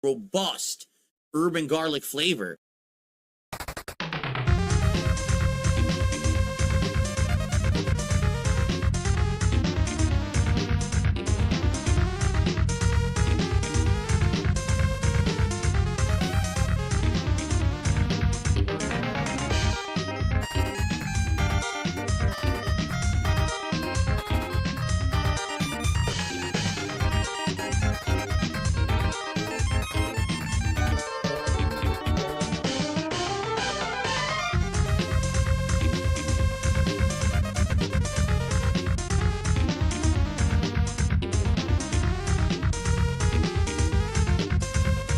robust urban garlic flavor.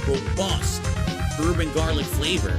Robust urban garlic flavor.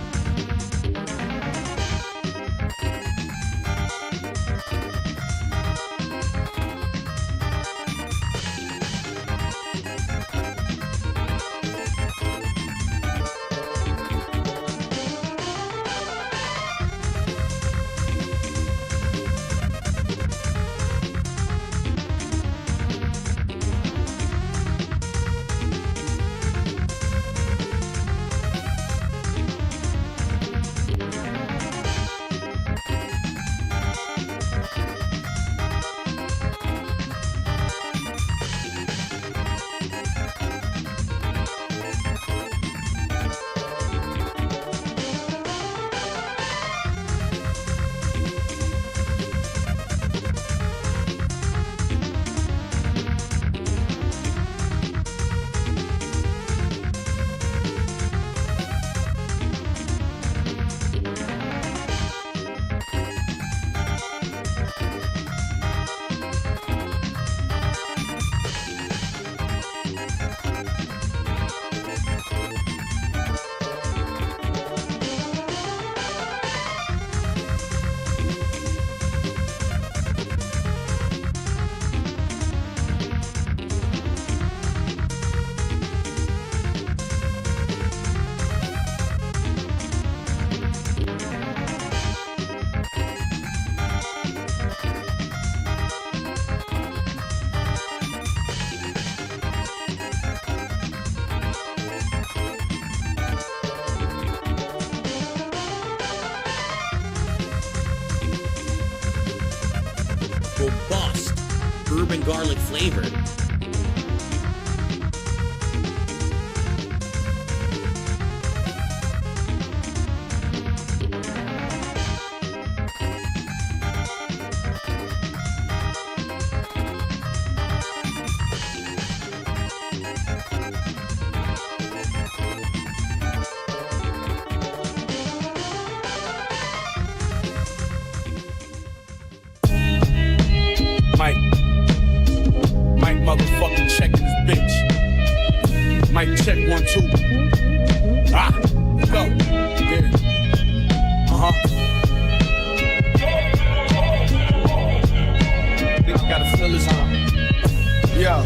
Robust urban garlic flavor. Mike motherfucking checking this bitch. Mike check 1, 2. Go. Yeah. Nigga gotta feel his arm. Yeah,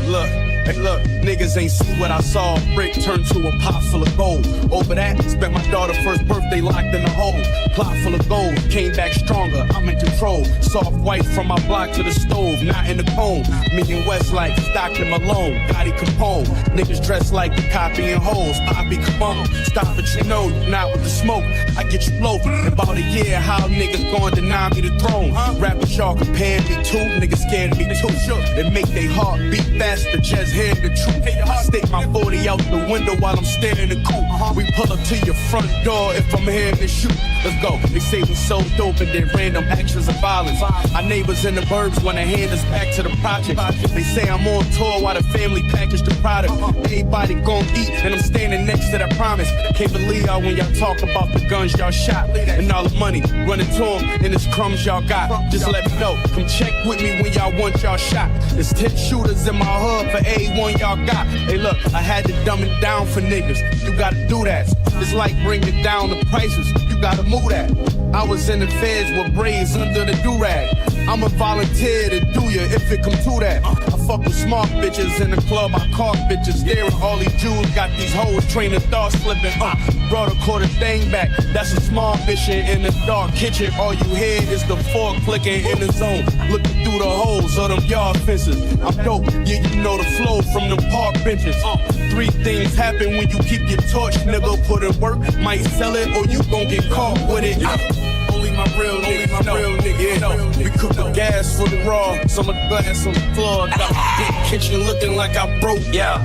look. Hey, look, niggas ain't see what I saw. Brick turned to a pot full of gold. Over that, spent my daughter's first birthday locked in a hole. Plot full of gold, came back stronger, I'm in control. Soft white from my block to the stove, not in the cone. Me and West like Stockton Malone, Gotti Capone. Niggas dressed like the copying hoes, Bobby Capone. Stop it, you know, not with the smoke. I get you low. In about a year, how niggas gonna deny me the throne? Rappers y'all compare me to, niggas scared of me too. It make they heart beat faster, just hear the truth. I stick my 40 out the window while I'm staring the coupe. We pull up to your front door if I'm hearing the shoot. Let's go. They say we so dope and then random actions of violence. Our neighbors in the burbs wanna hand us back to the project. They say I'm on tour while the family package the product. Everybody gon' eat and I'm standing next to that promise. Can't believe y'all when y'all talk about the guns y'all shot and all the money running to them and it's crumbs y'all got. Just let me know. Come check with me when y'all want y'all shot. There's 10 shooters in my hood for every one y'all got. Hey look, I had to dumb it down for niggas. You gotta do that. It's like bringing down the prices. You gotta move that. I was in the feds with braids under the do-rag. I'ma volunteer to do ya if it come to that. I fuck with smart bitches in the club, I caught bitches staring. All these Jews got these hoes training thoughts slipping. Brother caught a thing back, that's a small bitch in the dark kitchen. All you hear is the fork clicking in the zone, looking through the holes of them yard fences. I'm dope, yeah, you know the flow from them park benches. 3 things happen when you keep your torch, nigga. Put in work, might sell it, or you gon' get caught with it. Only my real niggas know. We cook the gas for the raw, some of the glass on the floor. Got the kitchen looking like I broke. Yeah,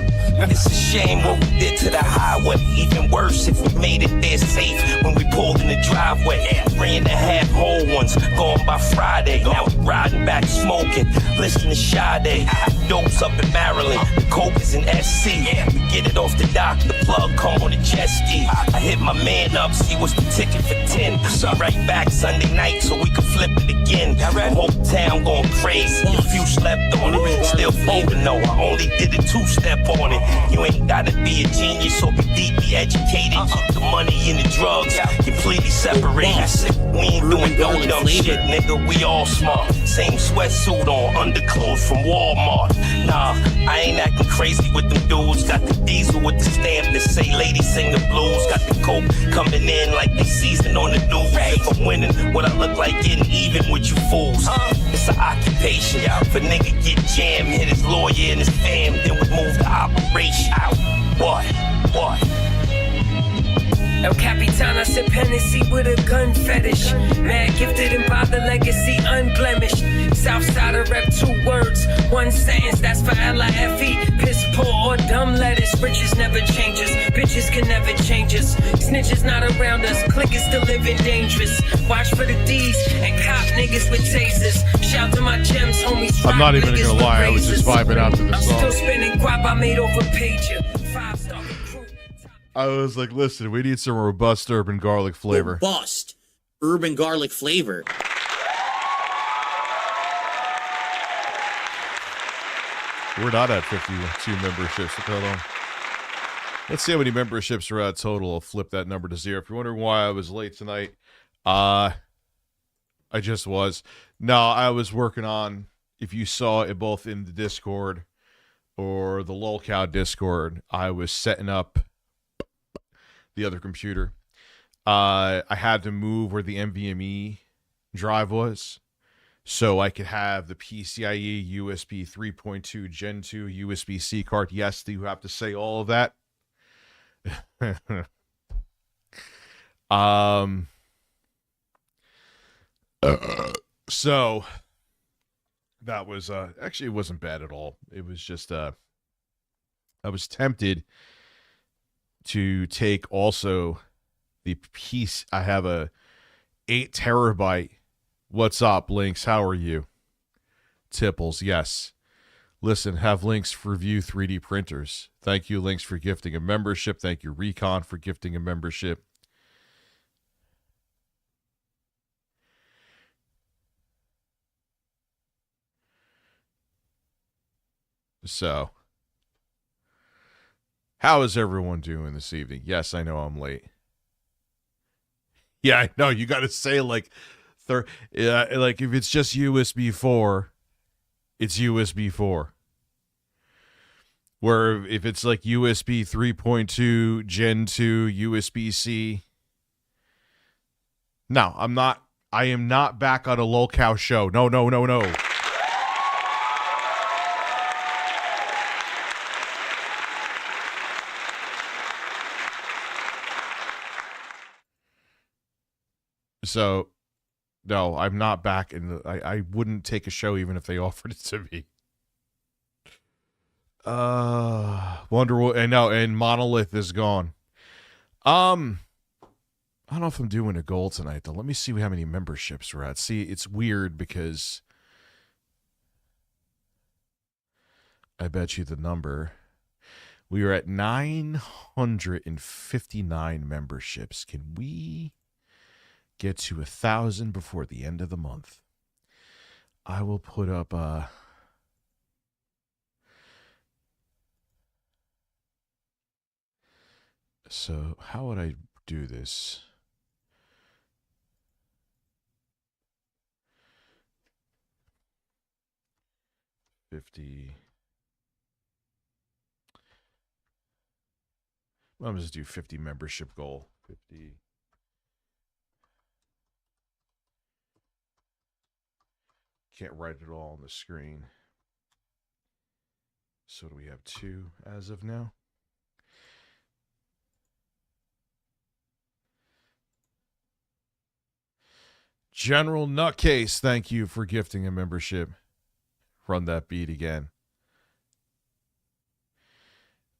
it's a shame what we did to the highway. Even worse if we made it there safe when we pulled in the driveway. 3.5 whole ones, gone by Friday. Now we riding back smoking, listening to Sade. Dopes up in Maryland, the coke is in SC. We get it off the dock, the plug come on a jet ski. I hit my man up, see what's the ticket for 10. So right back Sunday night so we can flip it again. The whole town going crazy, a few slept on it. Still folding though, I only did a 2-step on it. You ain't gotta be a genius or be deeply educated. Keep the money and the drugs completely separated. We ain't doing no dumb shit, nigga, we all smart. Same sweatsuit on, underclothes from Walmart. Nah, I ain't acting crazy with them dudes. Got the diesel with the stamp that say lady sing the blues. Got the coke coming in like they season on the news. If I'm winning, what I look like getting even with you fools. It's an occupation. If a nigga get jammed, hit his lawyer and his fam, then we move the operation out. What? El Capitan, I sip Hennessy with a gun fetish. Mad gifted and by the legacy unblemished. Southside I rep 2 words, 1 sentence, that's for L-I-F-E. Piss poor or dumb lettuce. Riches never changes, bitches can never change us. Snitches not around us, click is still living dangerous. Watch for the D's and cop niggas with tasers. Shout to my gems, homies. I'm not even gonna lie, I was just vibing out to this I'm song. still spinning guap, I made over pager. 5-star recruit. I was like, listen, we need some robust urban garlic flavor. Robust urban garlic flavor. We're not at 52 memberships. Hold on. Let's see how many memberships are at total. I'll flip that number to 0. If you're wondering why I was late tonight, I just was. No, I was working on, if you saw it both in the Discord or the LolCow Discord, I was setting up the other computer. I had to move where the NVMe drive was so I could have the PCIe USB 3.2 Gen 2 USB-C card. Yes, you have to say all of that. So that was actually, it wasn't bad at all. It was just I was tempted to take also the piece. I have a 8 terabyte. What's up, Links? How are you? Tipples, yes. Listen, have Links for View 3D printers. Thank you, Links, for gifting a membership. Thank you, Recon, for gifting a membership. So, how is everyone doing this evening? Yes, I know I'm late. Yeah, I know. You got to say like if it's just USB 4, it's USB 4. Where if it's like USB 3.2, Gen 2, USB-C. No, I'm not. I am not back on a LolCow show. No. So, no, I'm not back in I wouldn't take a show even if they offered it to me. And Monolith is gone. I don't know if I'm doing a goal tonight though. Let me see how many memberships we're at. See, it's weird because I bet you the number. We are at 959 memberships. Can we get to 1,000 before the end of the month? I will put up so how would I do this? 50. I'm just do 50 membership goal. 50. Can't write it all on the screen. So do we have 2 as of now? General Nutcase, thank you for gifting a membership. Run that beat again.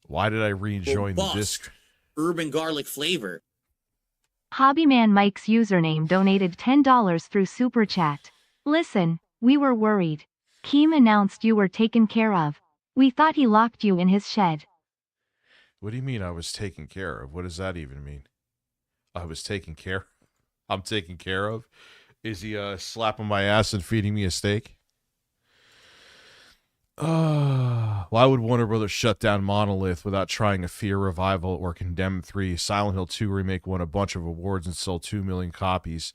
Why did I rejoin the disc? Urban garlic flavor. Hobbyman Mike's username donated $10 through Super Chat. Listen, we were worried. Keem announced you were taken care of. We thought he locked you in his shed. What do you mean I was taken care of? What does that even mean? I was taken care? I'm taken care of? Is he slapping my ass and feeding me a steak? Why would Warner Brothers shut down Monolith without trying a Fear revival or Condemned 3? Silent Hill 2 remake won a bunch of awards and sold 2 million copies.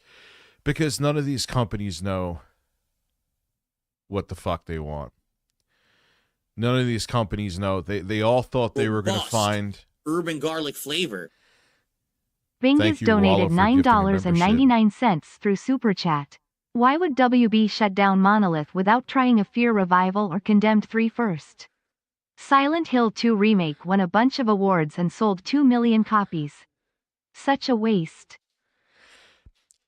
Because none of these companies know what the fuck they want. None of these companies know. They all thought they were going to find urban garlic flavor. Bingus donated $9.99 through Super Chat. Why would WB shut down Monolith without trying a Fear revival or Condemned 3 first? Silent Hill 2 remake won a bunch of awards and sold 2 million copies. Such a waste.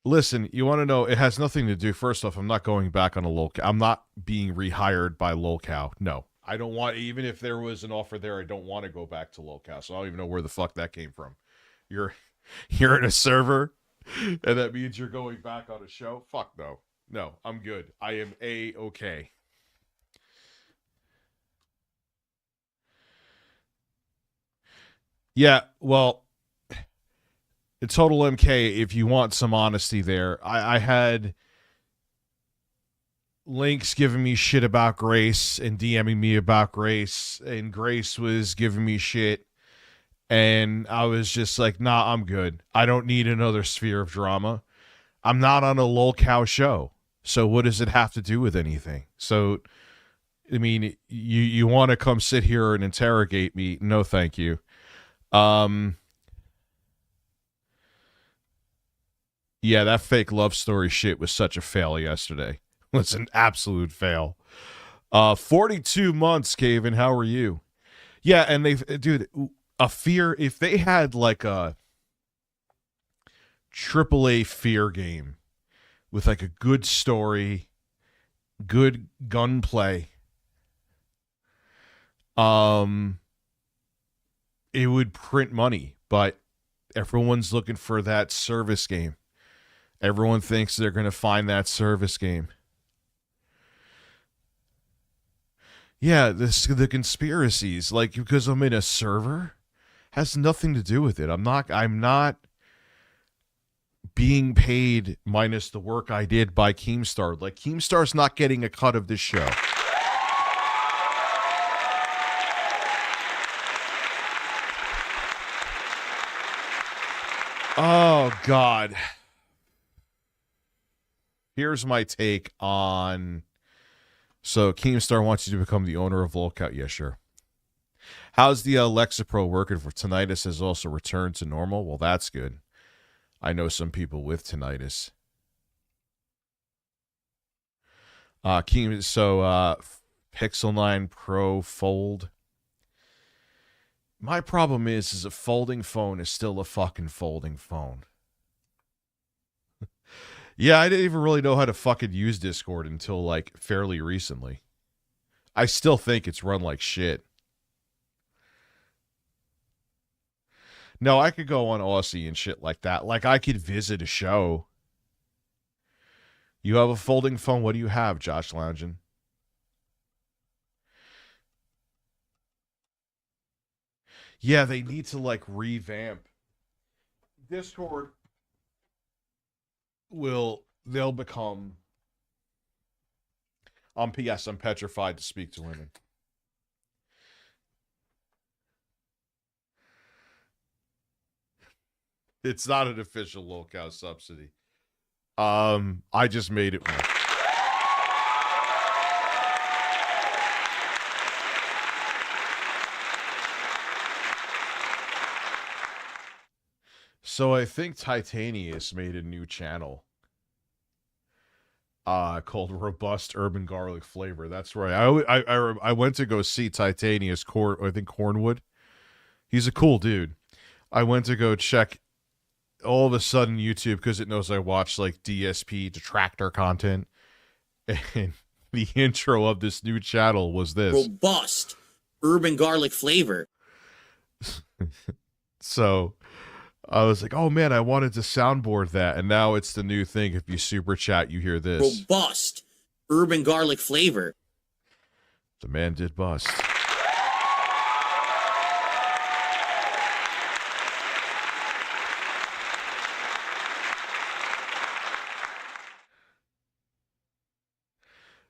Listen, you want to know, it has nothing to do. First off, I'm not going back on a lolcow. I'm not being rehired by lolcow. No, I don't want, even if there was an offer there, I don't want to go back to lolcow. So I don't even know where the fuck that came from. You're in a server, and that means you're going back on a show? Fuck no. No, I'm good. I am A-okay. Yeah, well, in Total MK, if you want some honesty there, I had Links giving me shit about Grace and DMing me about Grace, and Grace was giving me shit, and I was just like, nah, I'm good. I don't need another sphere of drama. I'm not on a lolcow show, so what does it have to do with anything? So, I mean, you want to come sit here and interrogate me? No, thank you. Yeah, that fake love story shit was such a fail yesterday. It was an absolute fail. 42 months, Caven. How are you? Yeah, and dude, a Fear, if they had like a AAA Fear game with like a good story, good gunplay, it would print money, but everyone's looking for that service game. Everyone thinks they're going to find that service game. Yeah, the conspiracies, like because I'm in a server, has nothing to do with it. I'm not being paid minus the work I did by Keemstar. Like Keemstar's not getting a cut of this show. Oh God. Here's my take on... So, Keemstar wants you to become the owner of lolcow. Yeah, sure. How's the Alexa Pro working for tinnitus has also returned to normal? Well, that's good. I know some people with tinnitus. Pixel 9 Pro Fold. My problem is a folding phone is still a fucking folding phone. Yeah, I didn't even really know how to fucking use Discord until, like, fairly recently. I still think it's run like shit. No, I could go on Aussie and shit like that. Like, I could visit a show. You have a folding phone? What do you have, Josh Loungin? Yeah, they need to, like, revamp. Discord... they'll become P.S. I'm petrified to speak to women. It's not an official lolcow subsidy. I just made it one. So I think Titanius made a new channel called Robust Urban Garlic Flavor. That's right. I went to go see Titanius I think Cornwood. He's a cool dude. I went to go check. All of a sudden YouTube, because it knows I watch like DSP detractor content, and the intro of this new channel was this. Robust Urban Garlic Flavor. So I was like, oh man, I wanted to soundboard that, and now it's the new thing. If you super chat, you hear this. Robust Urban Garlic Flavor. The man did bust.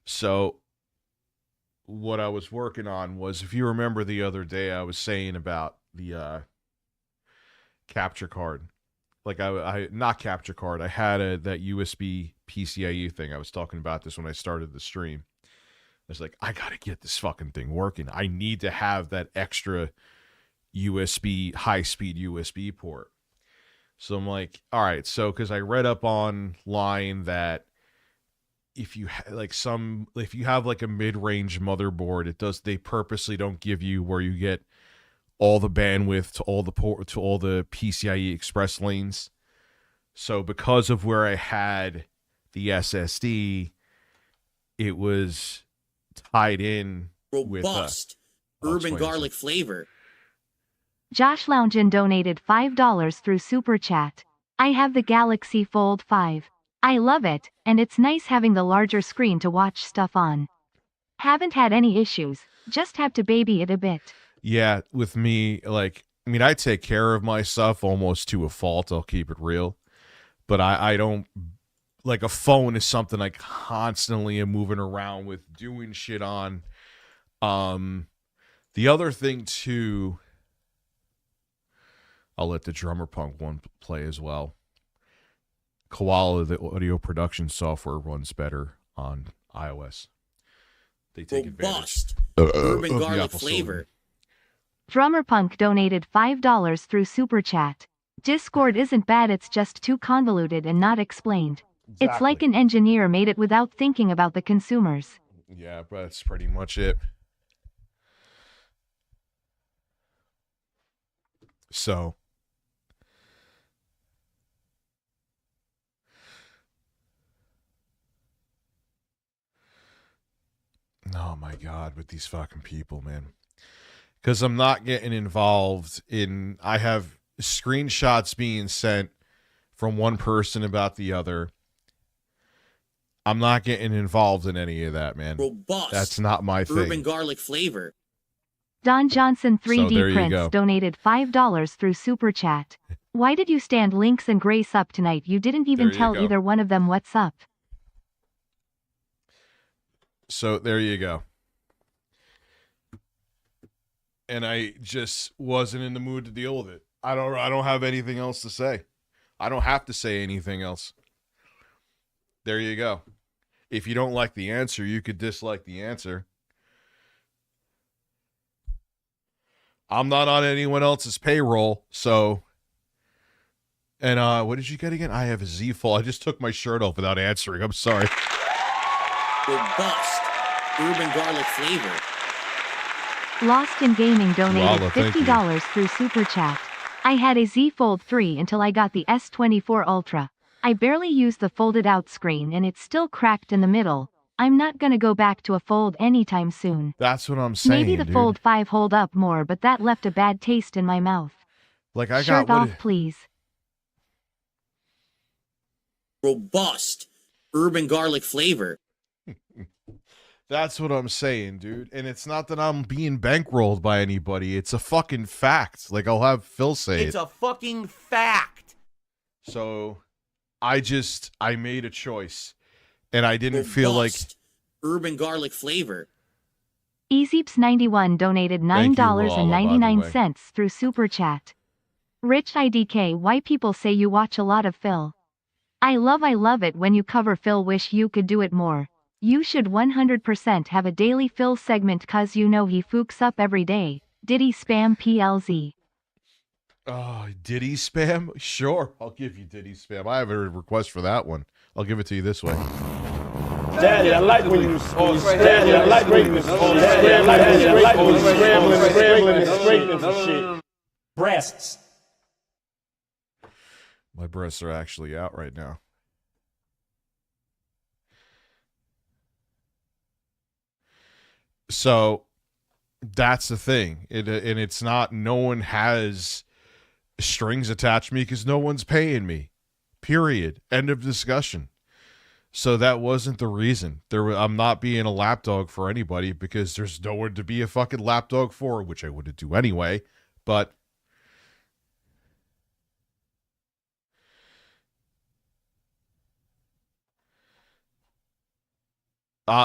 So what I was working on was, if you remember the other day, I was saying about the capture card. Like I not capture card. I had that USB PCIe thing. I was talking about this when I started the stream. I was like, I got to get this fucking thing working. I need to have that extra USB, high-speed USB port. So I'm like, all right. So because I read up online that if you if you have like a mid-range motherboard, they purposely don't give you where you get all the bandwidth to all the PCIe express lanes. So because of where I had the SSD, it was tied in Robust Urban Garlic Flavor. Josh Loungin donated $5 through Super Chat. I have the Galaxy Fold 5. I love it, and it's nice having the larger screen to watch stuff on. Haven't had any issues, just have to baby it a bit. Yeah, with me, like, I mean, I take care of my stuff almost to a fault, I'll keep it real. But I don't, like, a phone is something I constantly am moving around with, doing shit on. The other thing, too, I'll let the Drummer Punk one play as well. Koala, the audio production software, runs better on iOS. They take Robust advantage Urban of the Garlic Apple Flavor. Store. Drummer Punk donated $5 through Super Chat. Discord isn't bad, it's just too convoluted and not explained. Exactly. It's like an engineer made it without thinking about the consumers. Yeah, but that's pretty much it. So oh my God, with these fucking people, man. Because I'm not getting involved in, I have screenshots being sent from one person about the other. I'm not getting involved in any of that, man. Robust That's not my thing. Urban Garlic Flavor. Don Johnson 3D So there you Prince go. donated $5 through Super Chat. Why did you stand Lynx and Grace up tonight? You didn't even There you tell go. either one of them what's up. So there you go. And I just wasn't in the mood to deal with it. I don't have anything else to say. I don't have to say anything else. There you go. If you don't like the answer, you could dislike the answer. I'm not on anyone else's payroll, so. And what did you get again? I have a Z Fold. I just took my shirt off without answering. I'm sorry. Robust Urban Garlic Flavor. Lost in Gaming donated Lala, thank you. $50 through Super Chat. I had a Z Fold 3 until I got the S24 Ultra. I barely used the folded out screen and it's still cracked in the middle. I'm not gonna go back to a Fold anytime soon. That's what I'm saying. Maybe the dude. Fold 5 hold up more, but that left a bad taste in my mouth. Like I Shirt got off, please. Robust Urban Garlic Flavor. That's what I'm saying, dude. And it's not that I'm being bankrolled by anybody. It's a fucking fact. Like I'll have Phil say It's it. a fucking fact. So I made a choice. And I didn't feel like Robust Urban Garlic Flavor. Ezeeps91 donated Thank you, Lala, by the way. $9.99 through Super Chat. Rich IDK, why people say you watch a lot of Phil. I love it when you cover Phil, wish you could do it more. You should 100% have a daily Phil segment cause you know he fooks up every day. Did he spam PLZ? Oh, Diddy spam? Sure, I'll give you Diddy spam. I have a request for that one. I'll give it to you this way. Daddy, I like when you Daddy, I like when you scrambling and scraping for shit. Breasts. My breasts are actually out right now. So that's the thing. And it's not, no one has strings attached to me because no one's paying me. Period. End of discussion. So that wasn't the reason. I'm not being a lapdog for anybody because there's no one to be a fucking lapdog for, which I wouldn't do anyway. But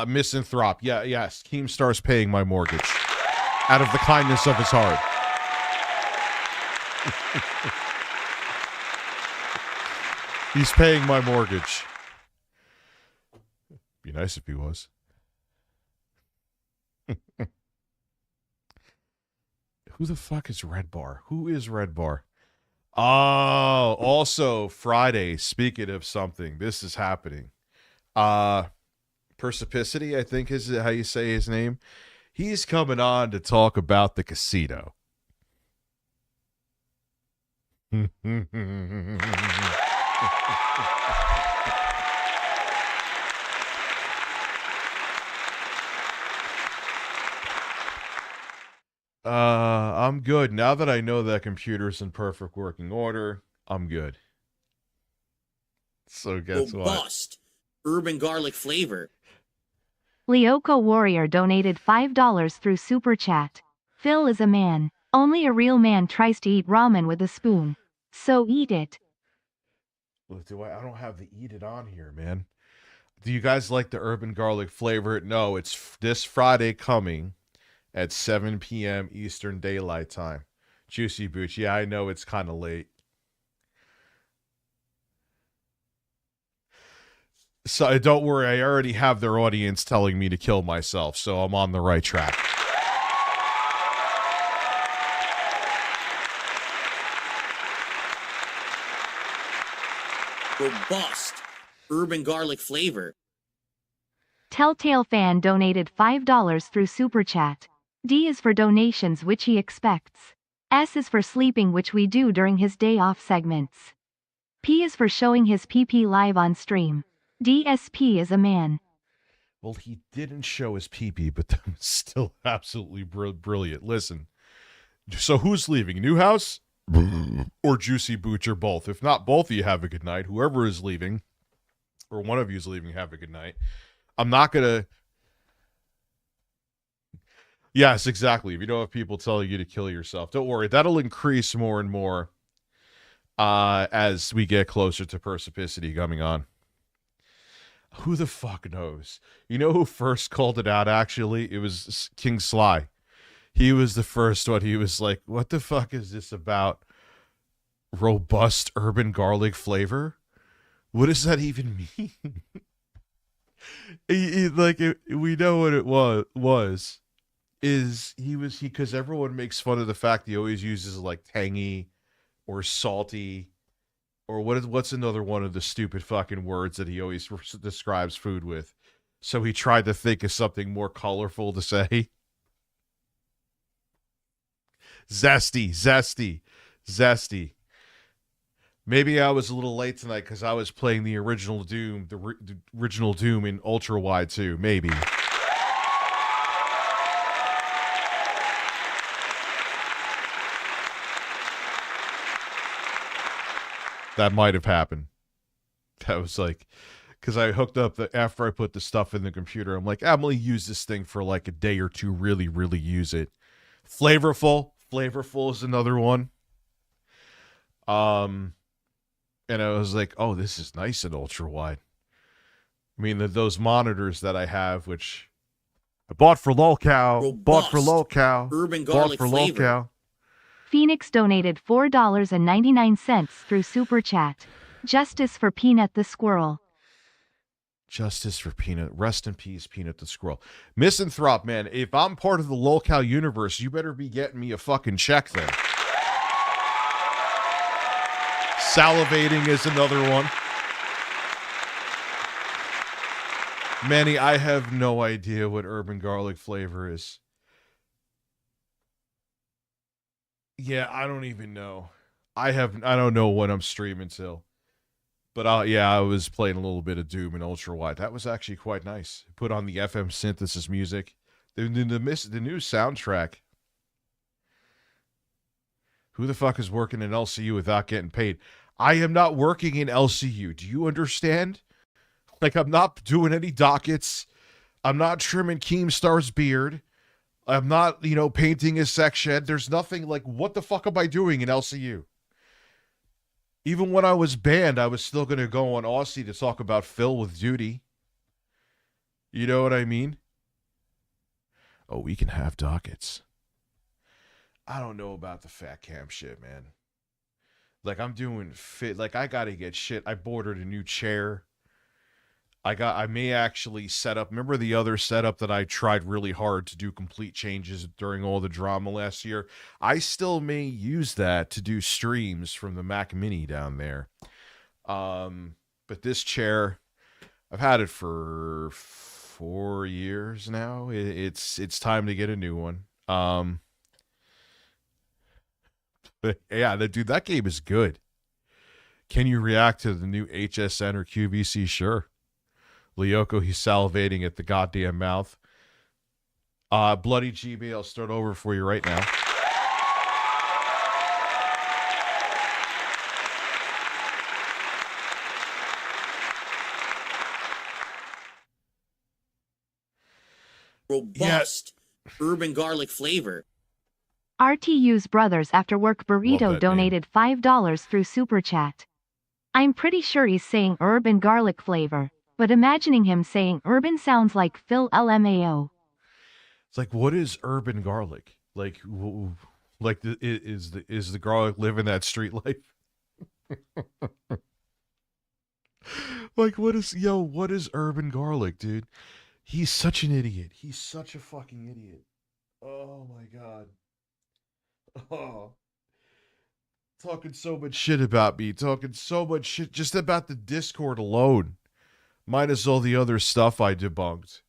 Misanthrope. Yeah, yes. Keemstar's paying my mortgage out of the kindness of his heart. He's paying my mortgage. Be nice if he was. Who the fuck is Red Bar? Who is Red Bar? Oh, also Friday, speaking of something, this is happening. Percipicity, I think is how you say his name. He's coming on to talk about the casino. I'm good. Now that I know that computer's in perfect working order, I'm good. So guess what? Robust urban garlic flavor. Lyoko Warrior donated $5 through Super Chat. Phil is a man. Only a real man tries to eat ramen with a spoon. So eat it. Look, I don't have the eat it on here, man. Do you guys like the urban garlic flavor? No, it's this Friday coming at 7 p.m. Eastern Daylight Time. Juicy Booch. Yeah, I know it's kind of late. So don't worry, I already have their audience telling me to kill myself, so I'm on the right track. Robust urban garlic flavor. Telltale Fan donated $5 through Super Chat. D is for donations, which he expects. S is for sleeping, which we do during his day off segments. P is for showing his PP live on stream. DSP is a man. Well, he didn't show his PP, but that was still absolutely brilliant. Listen, so who's leaving? Newhouse or Juicy Booch or both? If not both of you, have a good night. Whoever is leaving, or one of you is leaving, have a good night. I'm not going to... Yes, exactly. If you don't have people telling you to kill yourself, don't worry. That'll increase more and more as we get closer to Percipicity coming on. Who the fuck knows? You know who first called it out, actually? It was King Sly. He was the first one. He was like, what the fuck is this about robust urban garlic flavor? What does that even mean? We know what it was. Because everyone makes fun of the fact he always uses like tangy or salty or what's another one of the stupid fucking words that he always describes food with. So he tried to think of something more colorful to say. Zesty. Maybe I was a little late tonight because I was playing the original Doom, the original Doom in ultra wide too. Maybe. That might have happened. That was like, because I hooked up after I put the stuff in the computer, I'm like, I'm going to use this thing for like a day or two, really, really use it. Flavorful is another one. And I was like, oh, this is nice and ultra wide. I mean, those monitors that I have, which I bought for lolcow, urban garlic flavor. Phoenix donated $4.99 through Super Chat. Justice for Peanut the Squirrel. Justice for Peanut. Rest in peace, Peanut the Squirrel. Misanthrope, man, if I'm part of the lolcow universe, you better be getting me a fucking check then. Salivating is another one. Manny, I have no idea what urban garlic flavor is. Yeah, I don't even know. I don't know what I'm streaming till. But I was playing a little bit of Doom and Ultra Wide. That was actually quite nice. Put on the FM synthesis music. The new soundtrack. Who the fuck is working in LCU without getting paid? I am not working in LCU. Do you understand? Like, I'm not doing any dockets. I'm not trimming Keemstar's beard. I'm not, painting his sex shed. There's nothing like, what the fuck am I doing in LCU? Even when I was banned, I was still going to go on Aussie to talk about Phil with Duty. You know what I mean? Oh, we can have dockets. I don't know about the fat cam shit, man. Like, I'm doing fit. Like, I got to get shit. I ordered a new chair. I may actually set up. Remember the other setup that I tried really hard to do complete changes during all the drama last year? I still may use that to do streams from the Mac Mini down there. But this chair, I've had it for 4 years now. It's time to get a new one. But yeah, dude, that game is good. Can you react to the new HSN or QVC? Sure. Lyoko, he's salivating at the goddamn mouth. Bloody GB, I'll start over for you right now. Robust urban garlic flavor. RTU's Brothers After Work Burrito that donated $5 through Super Chat. I'm pretty sure he's saying urban garlic flavor, but imagining him saying urban sounds like Phil LMAO. It's like, what is urban garlic? Like, is the garlic living that street life? Like, what is urban garlic, dude? He's such an idiot. He's such a fucking idiot. Oh my god. Oh. Talking so much shit about me. Talking so much shit just about the Discord alone. Minus all the other stuff I debunked.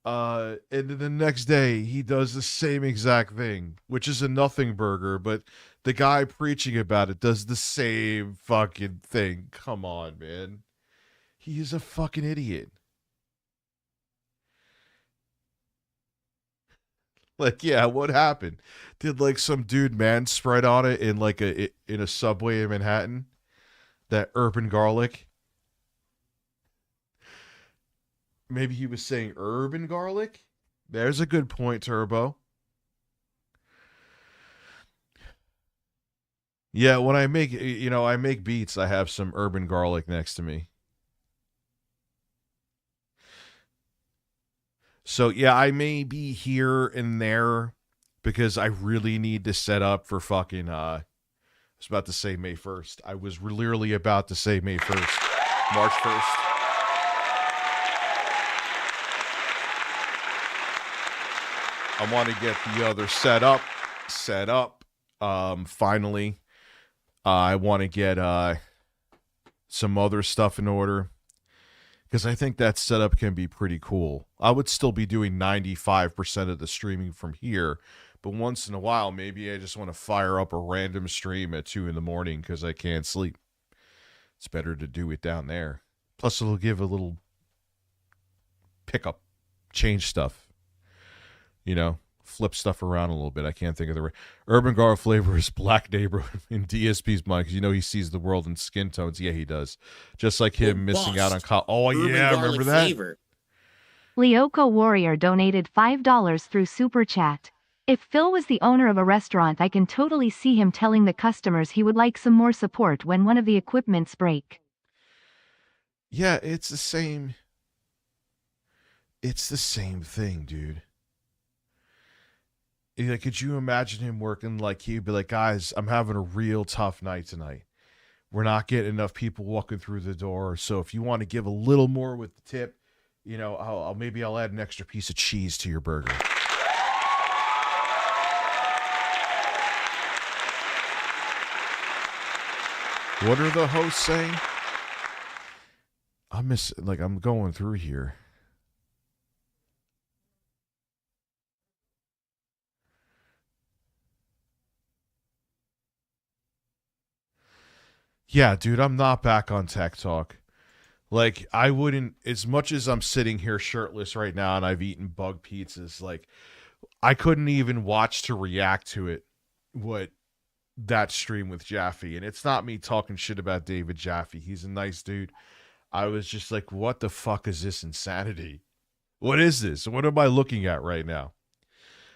And then the next day, he does the same exact thing, which is a nothing burger, but the guy preaching about it does the same fucking thing. Come on, man. He is a fucking idiot. Like, yeah, what happened? Did like some dude man spread on it in like in a Subway in Manhattan? That urban garlic? Maybe he was saying urban garlic? There's a good point, Turbo. Yeah, when I make beats, I have some urban garlic next to me. So, yeah, I may be here and there because I really need to set up for fucking, I was about to say May 1st. I was literally about to say May 1st. March 1st. I want to get the other set up. Finally, I want to get some other stuff in order. Because I think that setup can be pretty cool. I would still be doing 95% of the streaming from here. But once in a while, maybe I just want to fire up a random stream at 2 in the morning because I can't sleep. It's better to do it down there. Plus, it'll give a little pickup, change stuff. Flip stuff around a little bit. I can't think of the urban garlic flavor is black neighborhood in DSP's mind because he sees the world in skin tones. Yeah, he does. Just like him missing out on oh urban yeah, remember that? Flavor. Lyoko Warrior donated $5 through Super Chat. If Phil was the owner of a restaurant, I can totally see him telling the customers he would like some more support when one of the equipments break. Yeah, it's the same. It's the same thing, dude. Like, could you imagine him working like he'd be like, guys, I'm having a real tough night tonight. We're not getting enough people walking through the door. So if you want to give a little more with the tip, maybe I'll add an extra piece of cheese to your burger. What are the hosts saying? I'm going through here. Yeah, dude, I'm not back on Tech Talk. Like, I wouldn't, as much as I'm sitting here shirtless right now and I've eaten bug pizzas, like, I couldn't even watch to react to it, what that stream with Jaffe. And it's not me talking shit about David Jaffe. He's a nice dude. I was just like, what the fuck is this insanity? What is this? What am I looking at right now?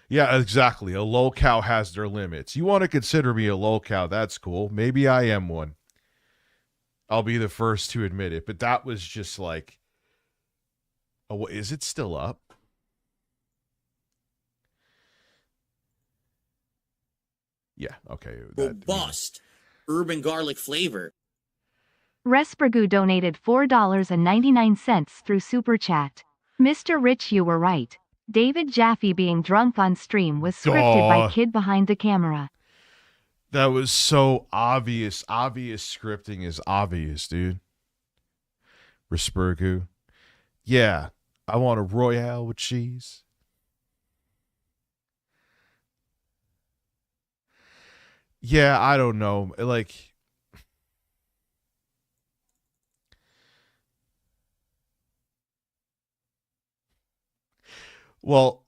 Yeah, exactly. A lolcow has their limits. You want to consider me a lolcow, that's cool. Maybe I am one. I'll be the first to admit it. But that was just like, oh, is it still up? Yeah, okay. Robust. Urban garlic flavor. Respergu donated $4.99 through Super Chat. Mr. Rich, you were right. David Jaffe being drunk on stream was scripted by kid behind the camera. That was so obvious. Obvious scripting is obvious, dude. Respergu. Yeah, I want a Royale with cheese. Yeah, I don't know. Like, well,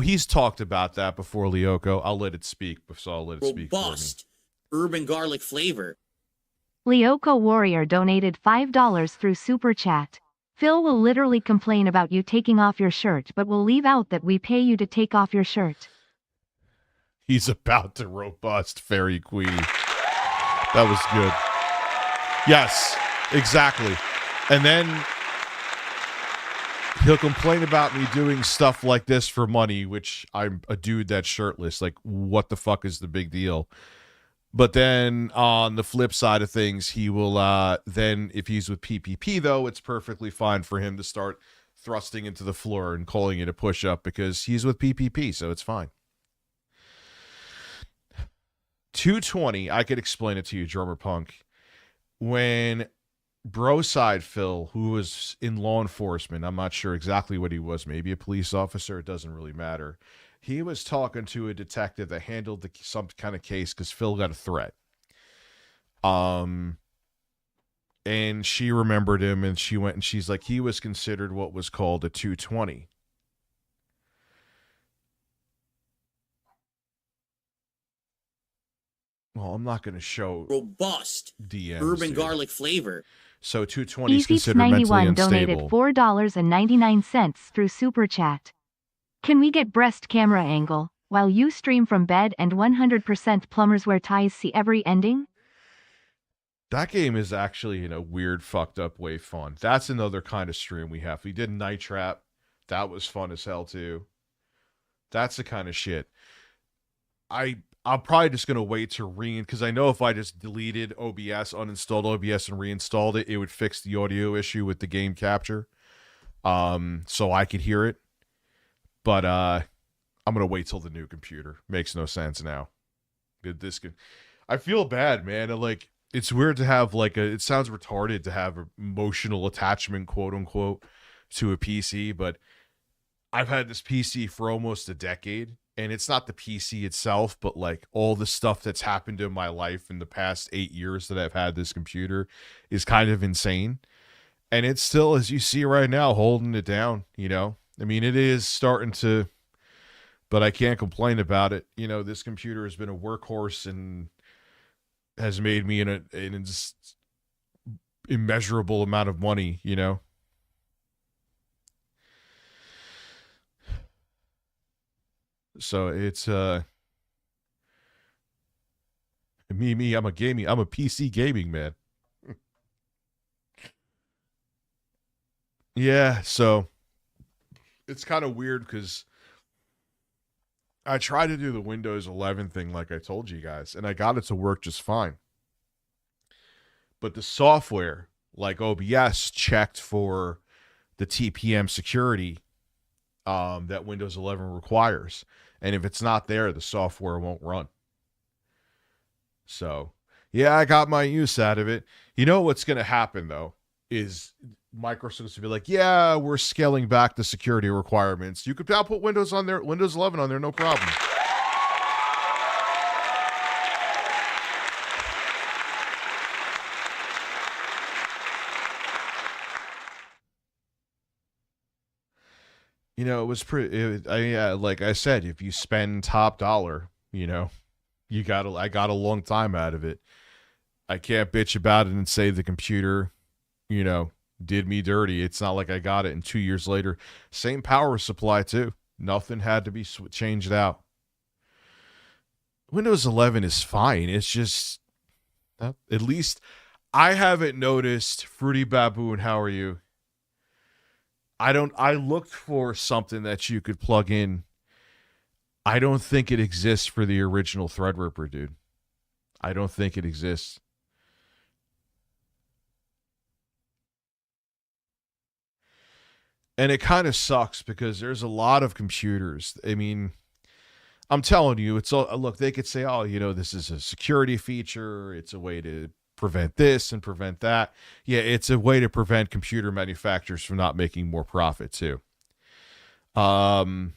he's talked about that before, Lyoko. I'll let it speak. So I'll let it speak for me. Robust. Urban garlic flavor. Lyoko Warrior donated $5 through Super Chat. Phil will literally complain about you taking off your shirt, but will leave out that we pay you to take off your shirt. He's about to robust Fairy Queen. That was good. Yes, exactly. And then he'll complain about me doing stuff like this for money, which I'm a dude that's shirtless. Like, what the fuck is the big deal? But then on the flip side of things, he will then, if he's with PPP, though, it's perfectly fine for him to start thrusting into the floor and calling it a push-up because he's with PPP, so it's fine. 220, I could explain it to you, Drummer Punk. When Broside Phil, who was in law enforcement, I'm not sure exactly what he was, maybe a police officer, it doesn't really matter. He was talking to a detective that handled some kind of case because Phil got a threat. And she remembered him, and she went and she's like, he was considered what was called a 220. Well, I'm not going to show Robust. DMs. Urban dude. garlic flavor. So 220 is considered mentally unstable. donated $4.99 through Super Chat. Can we get breast camera angle while you stream from bed and 100% plumbers wear ties see every ending? That game is actually in a weird, fucked up way fun. That's another kind of stream we have. We did Night Trap. That was fun as hell too. That's the kind of shit. I'm probably just going to wait to because I know if I just deleted OBS, uninstalled OBS, and reinstalled it, it would fix the audio issue with the game capture. So I could hear it. But I'm going to wait till the new computer. Makes no sense now. I feel bad, man. Like, it's weird to have it sounds retarded to have an emotional attachment, quote unquote, to a PC, but I've had this PC for almost a decade, and it's not the PC itself, but like all the stuff that's happened in my life in the past 8 years that I've had this computer is kind of insane. And it's still, as you see right now, holding it down, you know? I mean, it is starting to, but I can't complain about it. You know, this computer has been a workhorse and has made me an immeasurable amount of money, you know? So it's I'm a PC gaming man. Yeah, so it's kind of weird because I tried to do the Windows 11 thing like I told you guys, and I got it to work just fine. But the software, like OBS, checked for the TPM security that Windows 11 requires. And if it's not there, the software won't run. So, Yeah, I got my use out of it. You know what's going to happen, though, is Microsoft's to be like, yeah, we're scaling back the security requirements. You could now put Windows 11 on there, no problem. You know, it was pretty. Like I said, if you spend top dollar, you know, I got a long time out of it. I can't bitch about it and say the computer, you know, did me dirty. It's not like I got it and 2 years later, same power supply too. Nothing had to be changed out. Windows 11 is fine. It's just, at least I haven't noticed. Fruity Baboon, how are you? I looked for something that you could plug in. I don't think it exists for the original Threadripper, dude. I don't think it exists. And it kind of sucks because there's a lot of computers. I mean, I'm telling you, it's all, look, they could say, oh, you know, this is a security feature. It's a way to prevent this and prevent that. Yeah, it's a way to prevent computer manufacturers from not making more profit too. So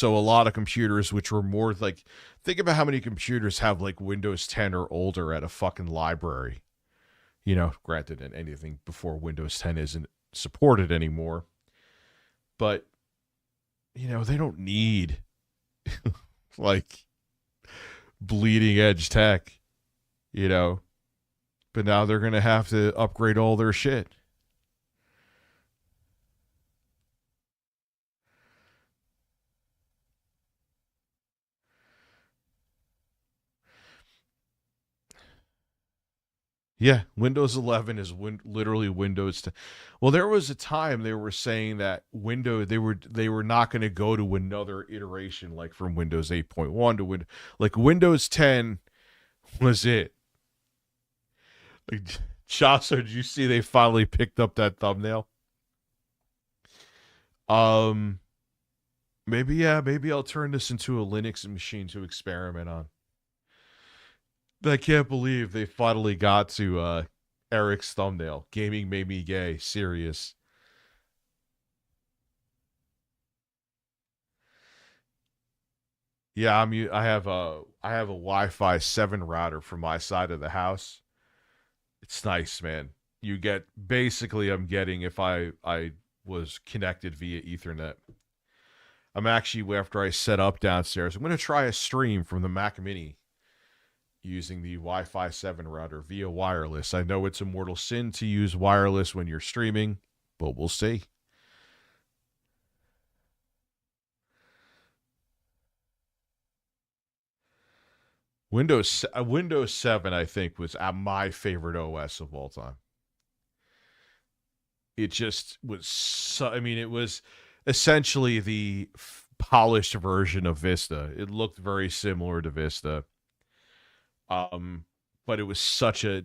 a lot of computers which were more like, think about how many computers have like Windows 10 or older at a fucking library. You know, granted, and anything before Windows 10 isn't supported anymore. But, you know, they don't need like bleeding edge tech, you know. But now they're going to have to upgrade all their shit. Yeah, Windows 11 is literally Windows 10. Well, there was a time they were saying that they were not going to go to another iteration like from Windows 8.1 to Windows 10 was it. Like, Chaucer, did you see they finally picked up that thumbnail? Maybe I'll turn this into a Linux machine to experiment on. I can't believe they finally got to Eric's thumbnail. Gaming made me gay. Serious. Yeah, I have a Wi-Fi 7 router for my side of the house. It's nice, man. You get basically I'm getting if I was connected via Ethernet. I'm actually, after I set up downstairs, I'm going to try a stream from the Mac Mini using the Wi-Fi 7 router via wireless. I know it's a mortal sin to use wireless when you're streaming, but we'll see. Windows 7, I think, was my favorite OS of all time. It just was it was essentially the polished version of Vista. It looked very similar to Vista. But it was such a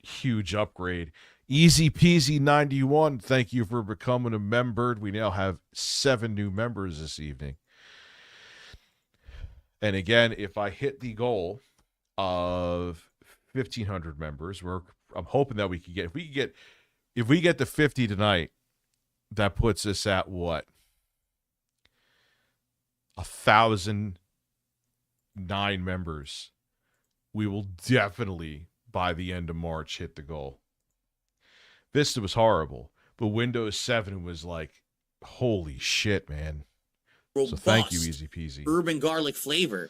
huge upgrade. Easy peasy 91. Thank you for becoming a member. We now have 7 new members this evening. And again, if I hit the goal of 1,500 members, I'm hoping that we could get if we get to 50 tonight, that puts us at what? 1,009 members. We will definitely, by the end of March, hit the goal. Vista was horrible, but Windows 7 was like, holy shit, man. Robust, so thank you, Easy Peasy. Urban garlic flavor.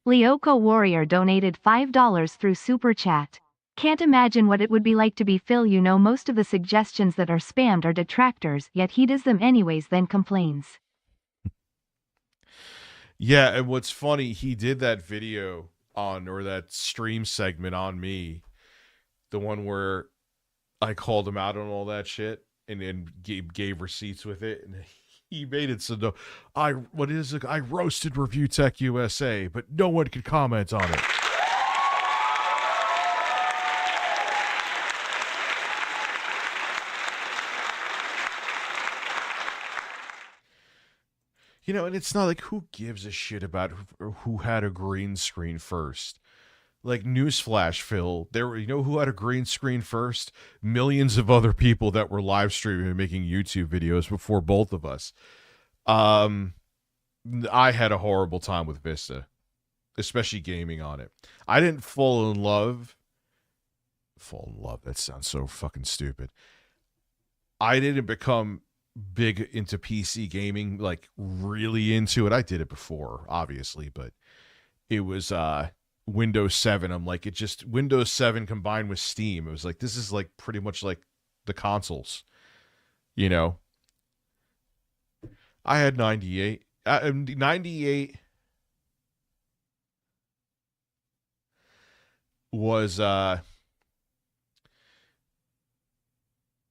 Lyoko Warrior donated $5 through Super Chat. Can't imagine what it would be like to be Phil. You know, most of the suggestions that are spammed are detractors, yet he does them anyways, then complains. Yeah, and what's funny, he did that video or that stream segment on me, the one where I called him out on all that shit and then gave receipts with it, and he made it so no, I roasted ReviewTechUSA, but no one could comment on it. You know, and it's not like, who gives a shit about who had a green screen first? Like, newsflash, Phil, there were, you know who had a green screen first? Millions of other people that were live streaming and making YouTube videos before both of us. I had a horrible time with Vista, especially gaming on it. I didn't fall in love. That sounds so fucking stupid. I didn't become big into PC gaming, like really into it. I did it before, obviously, but it was Windows 7. I'm like, it just Windows 7 combined with Steam. It was like, this is like pretty much like the consoles, you know. I had 98. 98 was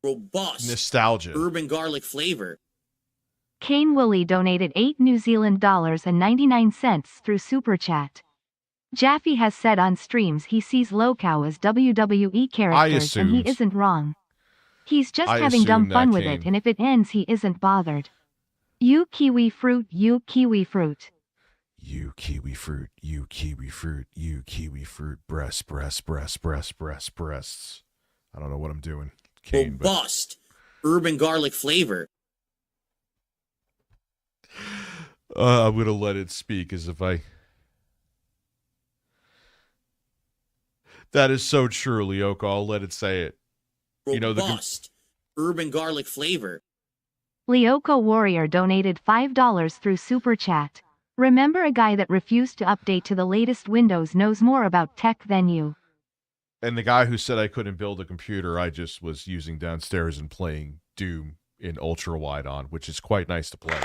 robust, nostalgia, urban garlic flavor. Kane Woolley donated $8.99 through Super Chat. Jaffe has said on streams he sees Lowcow as WWE characters and he isn't wrong. He's just having dumb fun with it, and if it ends he isn't bothered. You kiwi fruit, you kiwi fruit. You kiwi fruit, you kiwi fruit, you kiwi fruit, breasts. I don't know what I'm doing. Kane, robust, urban garlic flavor. I'm going to let it speak as if I... That is so true, Lyoko. I'll let it say it. Robust, urban garlic flavor. Lyoko Warrior donated $5 through Super Chat. Remember, a guy that refused to update to the latest Windows knows more about tech than you. And the guy who said I couldn't build a computer, I just was using downstairs and playing Doom in ultra wide on, which is quite nice to play.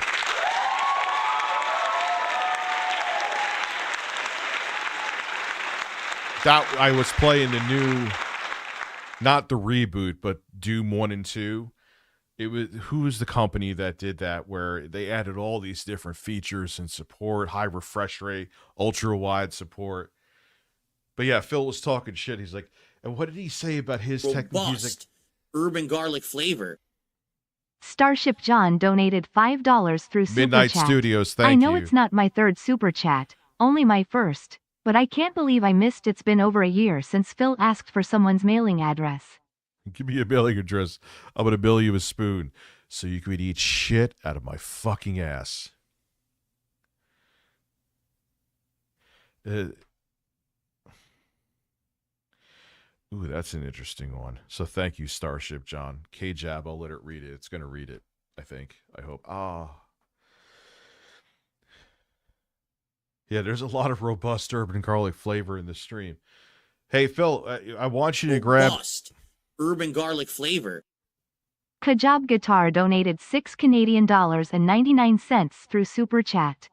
That I was playing the new, not the reboot, but Doom 1 and 2. It was, who was the company that did that, where they added all these different features and support, high refresh rate, ultra wide support. But yeah, Phil was talking shit. He's like, and what did he say about his tech music? Urban garlic flavor. Starship John donated $5 through Super Midnight Chat. Studios, thank you. I know it's not my third Super Chat, only my first, but I can't believe I missed. It's been over a year since Phil asked for someone's mailing address. Give me a mailing address. I'm going to bill you a spoon so you could eat shit out of my fucking ass. Ooh, that's an interesting one. So thank you, Starship John. K-Jab, I'll let it read it. It's going to read it, I think. I hope. Yeah, there's a lot of robust urban garlic flavor in the stream. Hey, Phil, I want you to grab... Urban garlic flavor. Kajab Guitar donated $6.99 through Super Chat.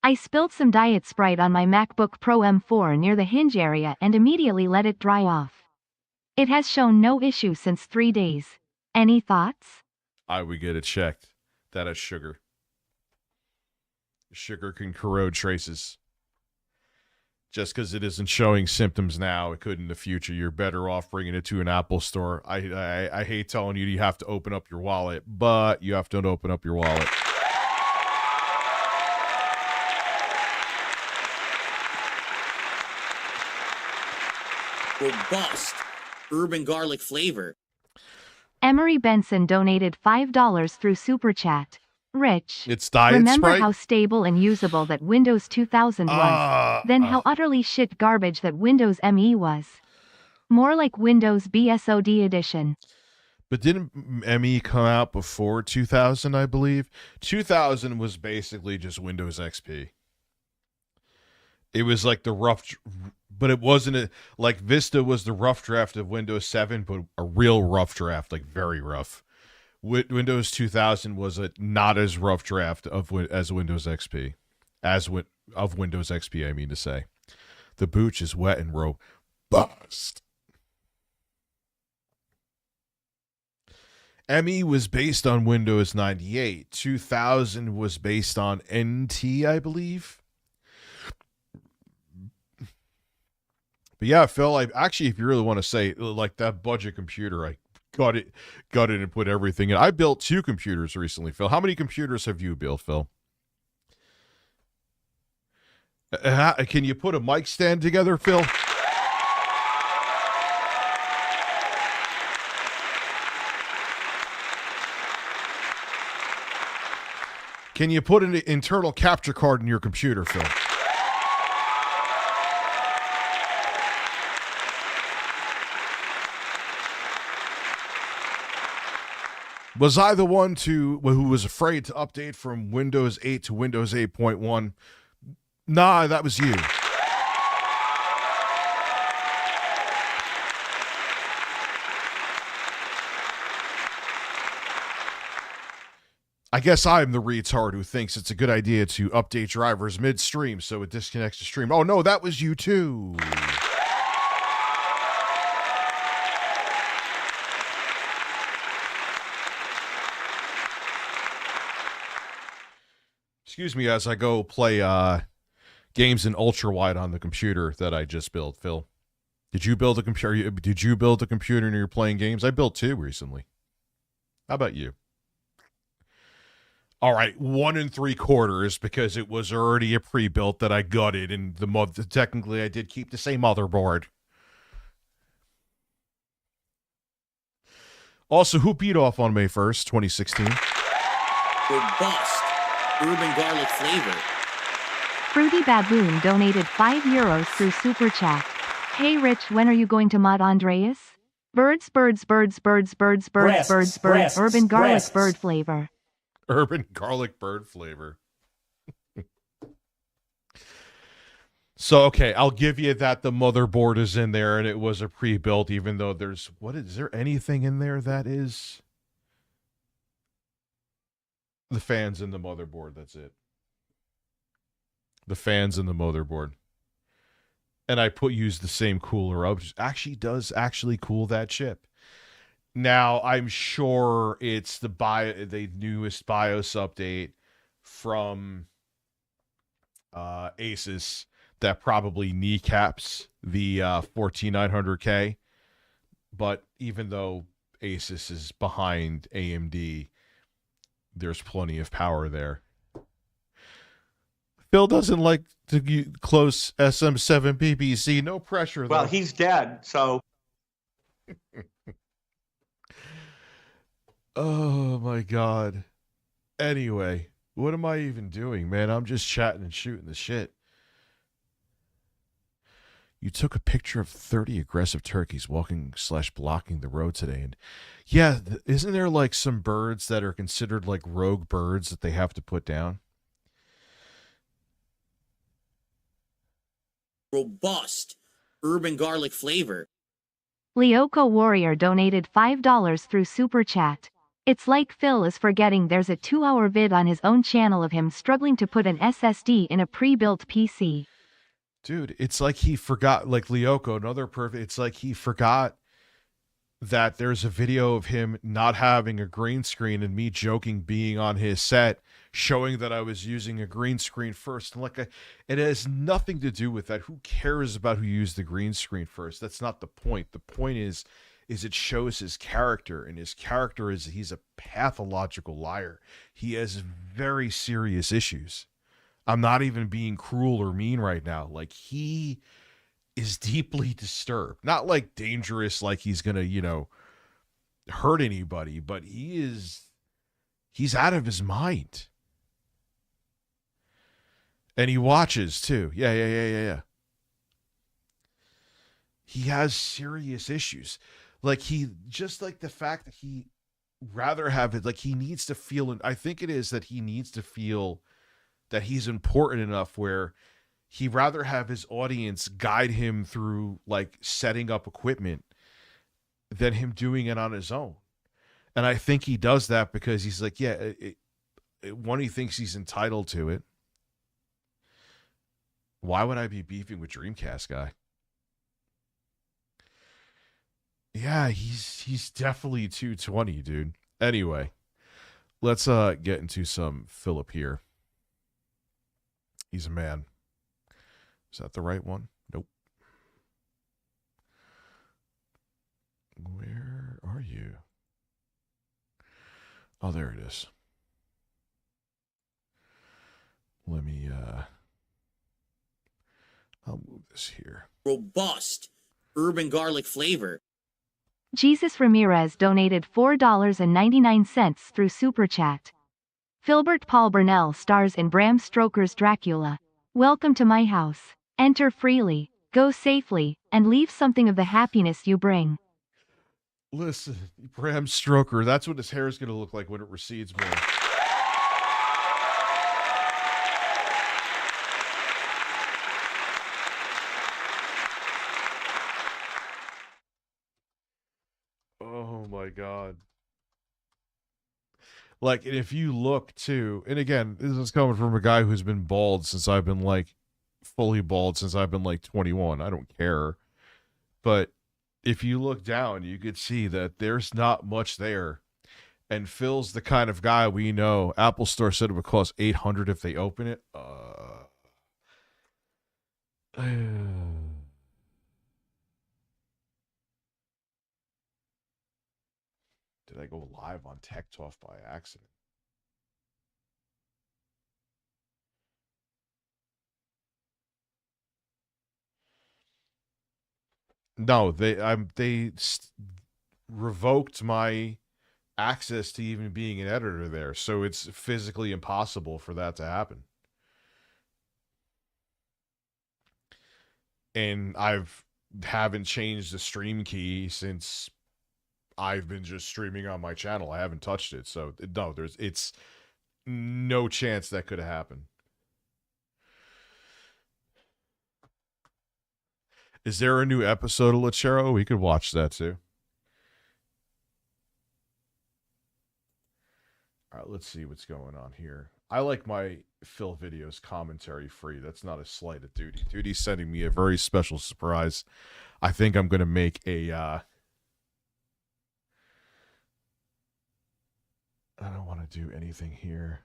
I spilled some Diet Sprite on my MacBook Pro M4 near the hinge area and immediately let it dry off. It has shown no issue since 3 days. Any thoughts? I would get it checked. That is sugar. Sugar can corrode traces. Just because it isn't showing symptoms now, it could in the future. You're better off bringing it to an Apple store. I hate telling you have to open up your wallet, but you have to open up your wallet. Robust, urban garlic flavor. Emery Benson donated $5 through Super Chat. Rich, it's Diet remember Sprite? How stable and usable that Windows 2000 was, then how utterly shit garbage that Windows ME was. More like Windows BSOD edition. But didn't ME come out before 2000, I believe? 2000 was basically just Windows XP. It was like the rough, but it wasn't like Vista was the rough draft of Windows 7, but a real rough draft, like very rough. Windows 2000 was a not as rough draft as Windows XP, of Windows XP. I mean to say, the booch is wet and robust. ME was based on Windows 98. 2000 was based on NT, I believe. But yeah, Phil, if you really want to say like that budget computer, I got it and put everything in. I built 2 computers recently, Phil. How many computers have you built, Phil? Can you put a mic stand together, Phil? Can you put an internal capture card in your computer, Phil? Was I the one who was afraid to update from Windows 8 to Windows 8.1? Nah, that was you. I guess I'm the retard who thinks it's a good idea to update drivers midstream so it disconnects the stream. Oh, no, that was you too. Excuse me as I go play games in ultra wide on the computer that I just built, Phil. Did you build a computer? Did you build a computer and you're playing games? I built 2 recently. How about you? All right, 1 3/4 because it was already a pre-built that I gutted, and technically I did keep the same motherboard. Also, who beat off on May 1st, 2016? Robust urban garlic flavor. Fruity Baboon donated €5 through Super Chat. Hey Rich, when are you going to mod Andreas? Birds, birds, birds, birds, birds, birds, birds, birds, urban garlic bird flavor. Urban garlic bird flavor. So, okay, I'll give you that the motherboard is in there and it was a pre-built, even though there's, is there anything in there that is? The fans in the motherboard, that's it. The fans in the motherboard. And I used the same cooler up, which actually does cool that chip. Now, I'm sure it's the newest BIOS update from Asus that probably kneecaps the 14900K. But even though Asus is behind AMD, there's plenty of power there. Phil doesn't like to close SM7 BBC. No pressure, though. Well, he's dead, so... Oh, my God. Anyway, what am I even doing, man? I'm just chatting and shooting the shit. You took a picture of 30 aggressive turkeys walking/blocking the road today. And yeah, isn't there like some birds that are considered like rogue birds that they have to put down? Robust urban garlic flavor. Lyoko Warrior donated $5 through Super Chat. It's like Phil is forgetting there's a 2-hour vid on his own channel of him struggling to put an SSD in a pre-built PC. Dude, it's like he forgot, like Lyoko, another perfect, it's like he forgot that there's a video of him not having a green screen and me joking being on his set, showing that I was using a green screen first. And it has nothing to do with that. Who cares about who used the green screen first? That's not the point. The point is it shows his character, and his character is he's a pathological liar. He has very serious issues. I'm not even being cruel or mean right now. Like, he is deeply disturbed. Not like dangerous, like he's gonna, hurt anybody, but he's out of his mind. And he watches too. Yeah. He has serious issues. Like, just like the fact that he rather have it, like, he needs to feel, and I think it is that he needs to feel that he's important enough where he rather have his audience guide him through like setting up equipment than him doing it on his own. And I think he does that because he's like, one, he thinks he's entitled to it. Why would I be beefing with Dreamcast guy? Yeah, he's definitely 220, dude. Anyway, let's get into some Philip here. He's a man. Is that the right one? Nope. Where are you? Oh, there it is. Let me, I'll move this here. Robust urban garlic flavor. Jesus Ramirez donated $4.99 through Super Chat. Filbert Paul Burnell stars in Bram Stoker's Dracula. Welcome to my house. Enter freely, go safely, and leave something of the happiness you bring. Listen, Bram Stoker, that's what his hair is going to look like when it recedes more. Oh my God. Like, and if you look too, and again, this is coming from a guy who's been bald since I've been like fully bald since I've been like 21. I don't care. But if you look down, you could see that there's not much there. And Phil's the kind of guy we know. Apple Store said it would cost $800 if they open it. Did I go live on Tech Talk by accident? No, they revoked my access to even being an editor there, so it's physically impossible for that to happen. And haven't changed the stream key since I've been just streaming on my channel. I haven't touched it, so no, it's no chance that could have happened. Is there a new episode of Lechero? We could watch that too. All right, let's see what's going on here. I like my Phil videos commentary free. That's not a slight at Duty. Duty's sending me a very special surprise. I think I'm going to make a... I don't want to do anything here.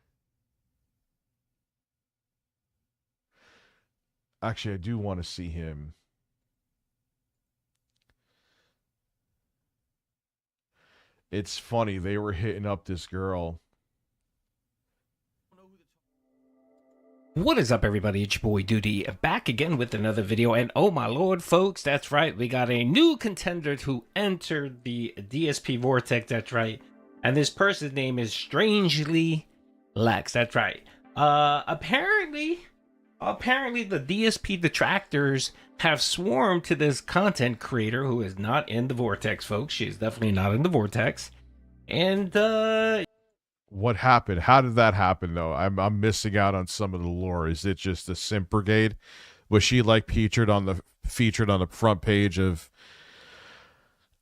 Actually, I do want to see him. It's funny, they were hitting up this girl. What is up, everybody? It's your boy Duty, back again with another video, and oh my lord, folks, that's right, we got a new contender to enter the DSP Vortex, that's right, and this person's name is Strangely Lex, that's right. Apparently the DSP detractors have swarmed to this content creator who is not in the Vortex, folks. She's definitely not in the Vortex, and what happened? How did that happen, though? I'm missing out on some of the lore. Is it just the Simp Brigade? Was she like featured on the front page of?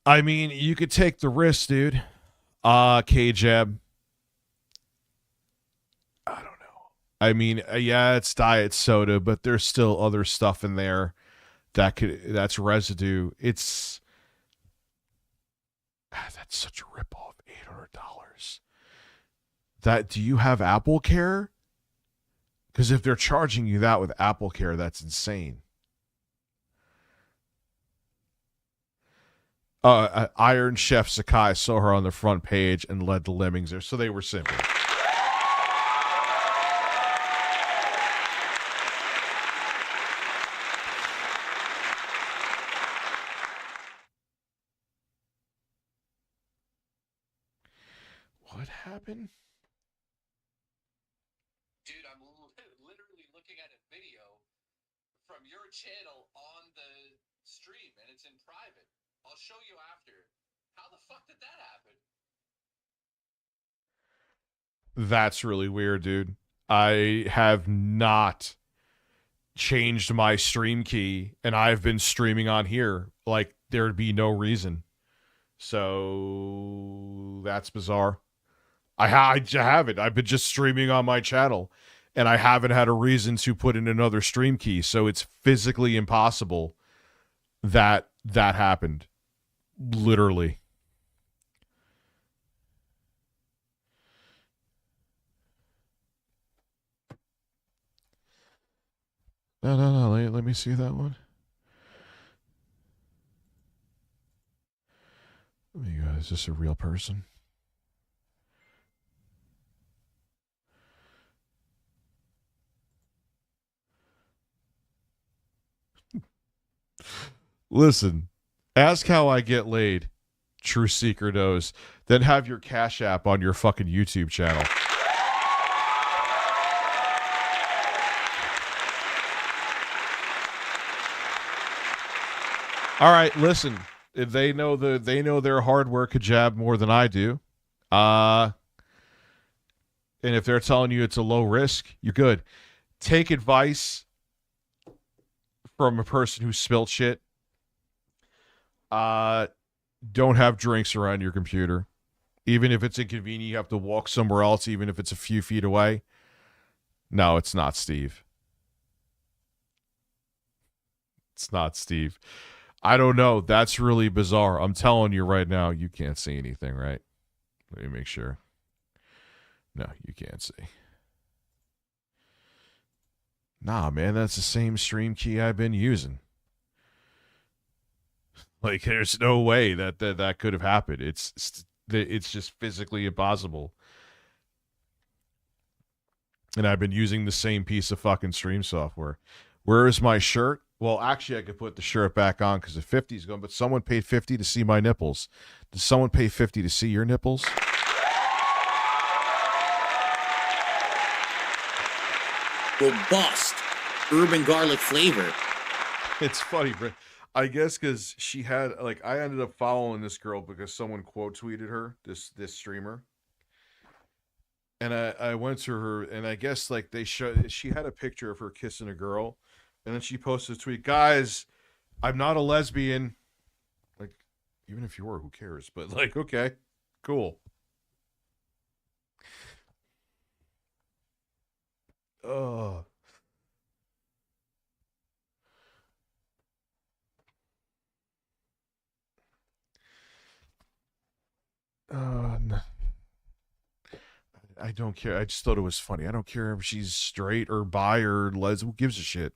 I mean, you could take the risk, dude. K-Jab. I don't know. I mean, yeah, it's diet soda, but there's still other stuff in there that's residue. It's that's such a ripoff. $800. Do you have Apple Care? Because if they're charging you that with Apple Care, that's insane. Iron Chef Sakai saw her on the front page and led the lemmings there, so they were simple. What happened? Dude, I'm literally looking at a video from your channel on the stream, and it's in private. I'll show you after. How the fuck did that happen? That's really weird, dude. I have not changed my stream key, and I've been streaming on here. Like, there'd be no reason. So, that's bizarre. I haven't. I've been just streaming on my channel, and I haven't had a reason to put in another stream key, so it's physically impossible that that happened. Literally. No. Let me see that one. Let me go. Is this a real person? Listen, ask how I get laid. True seeker knows. Then have your Cash App on your fucking YouTube channel. All right, listen. They know their hardware could jab more than I do. And if they're telling you it's a low risk, you're good. Take advice from a person who spilt shit. Don't have drinks around your computer. Even if it's inconvenient, you have to walk somewhere else, even if it's a few feet away. No, it's not Steve. It's not Steve. I don't know. That's really bizarre. I'm telling you right now, you can't see anything, right? Let me make sure. No, you can't see. Nah, man, that's the same stream key I've been using. Like, there's no way that could have happened. It's just physically impossible. And I've been using the same piece of fucking stream software. Where is my shirt? Well, actually, I could put the shirt back on because the 50's gone, but someone paid $50 to see my nipples. Did someone pay $50 to see your nipples? Robust urban garlic flavor. It's funny, but I guess because she had, like, I ended up following this girl because someone quote tweeted her, this streamer. And I went to her, and I guess, like, she had a picture of her kissing a girl, and then she posted a tweet, guys, I'm not a lesbian. Like, even if you were, who cares? But, like, okay, cool. Oh. No. I don't care. I just thought it was funny. I don't care if she's straight or bi or les. Who gives a shit?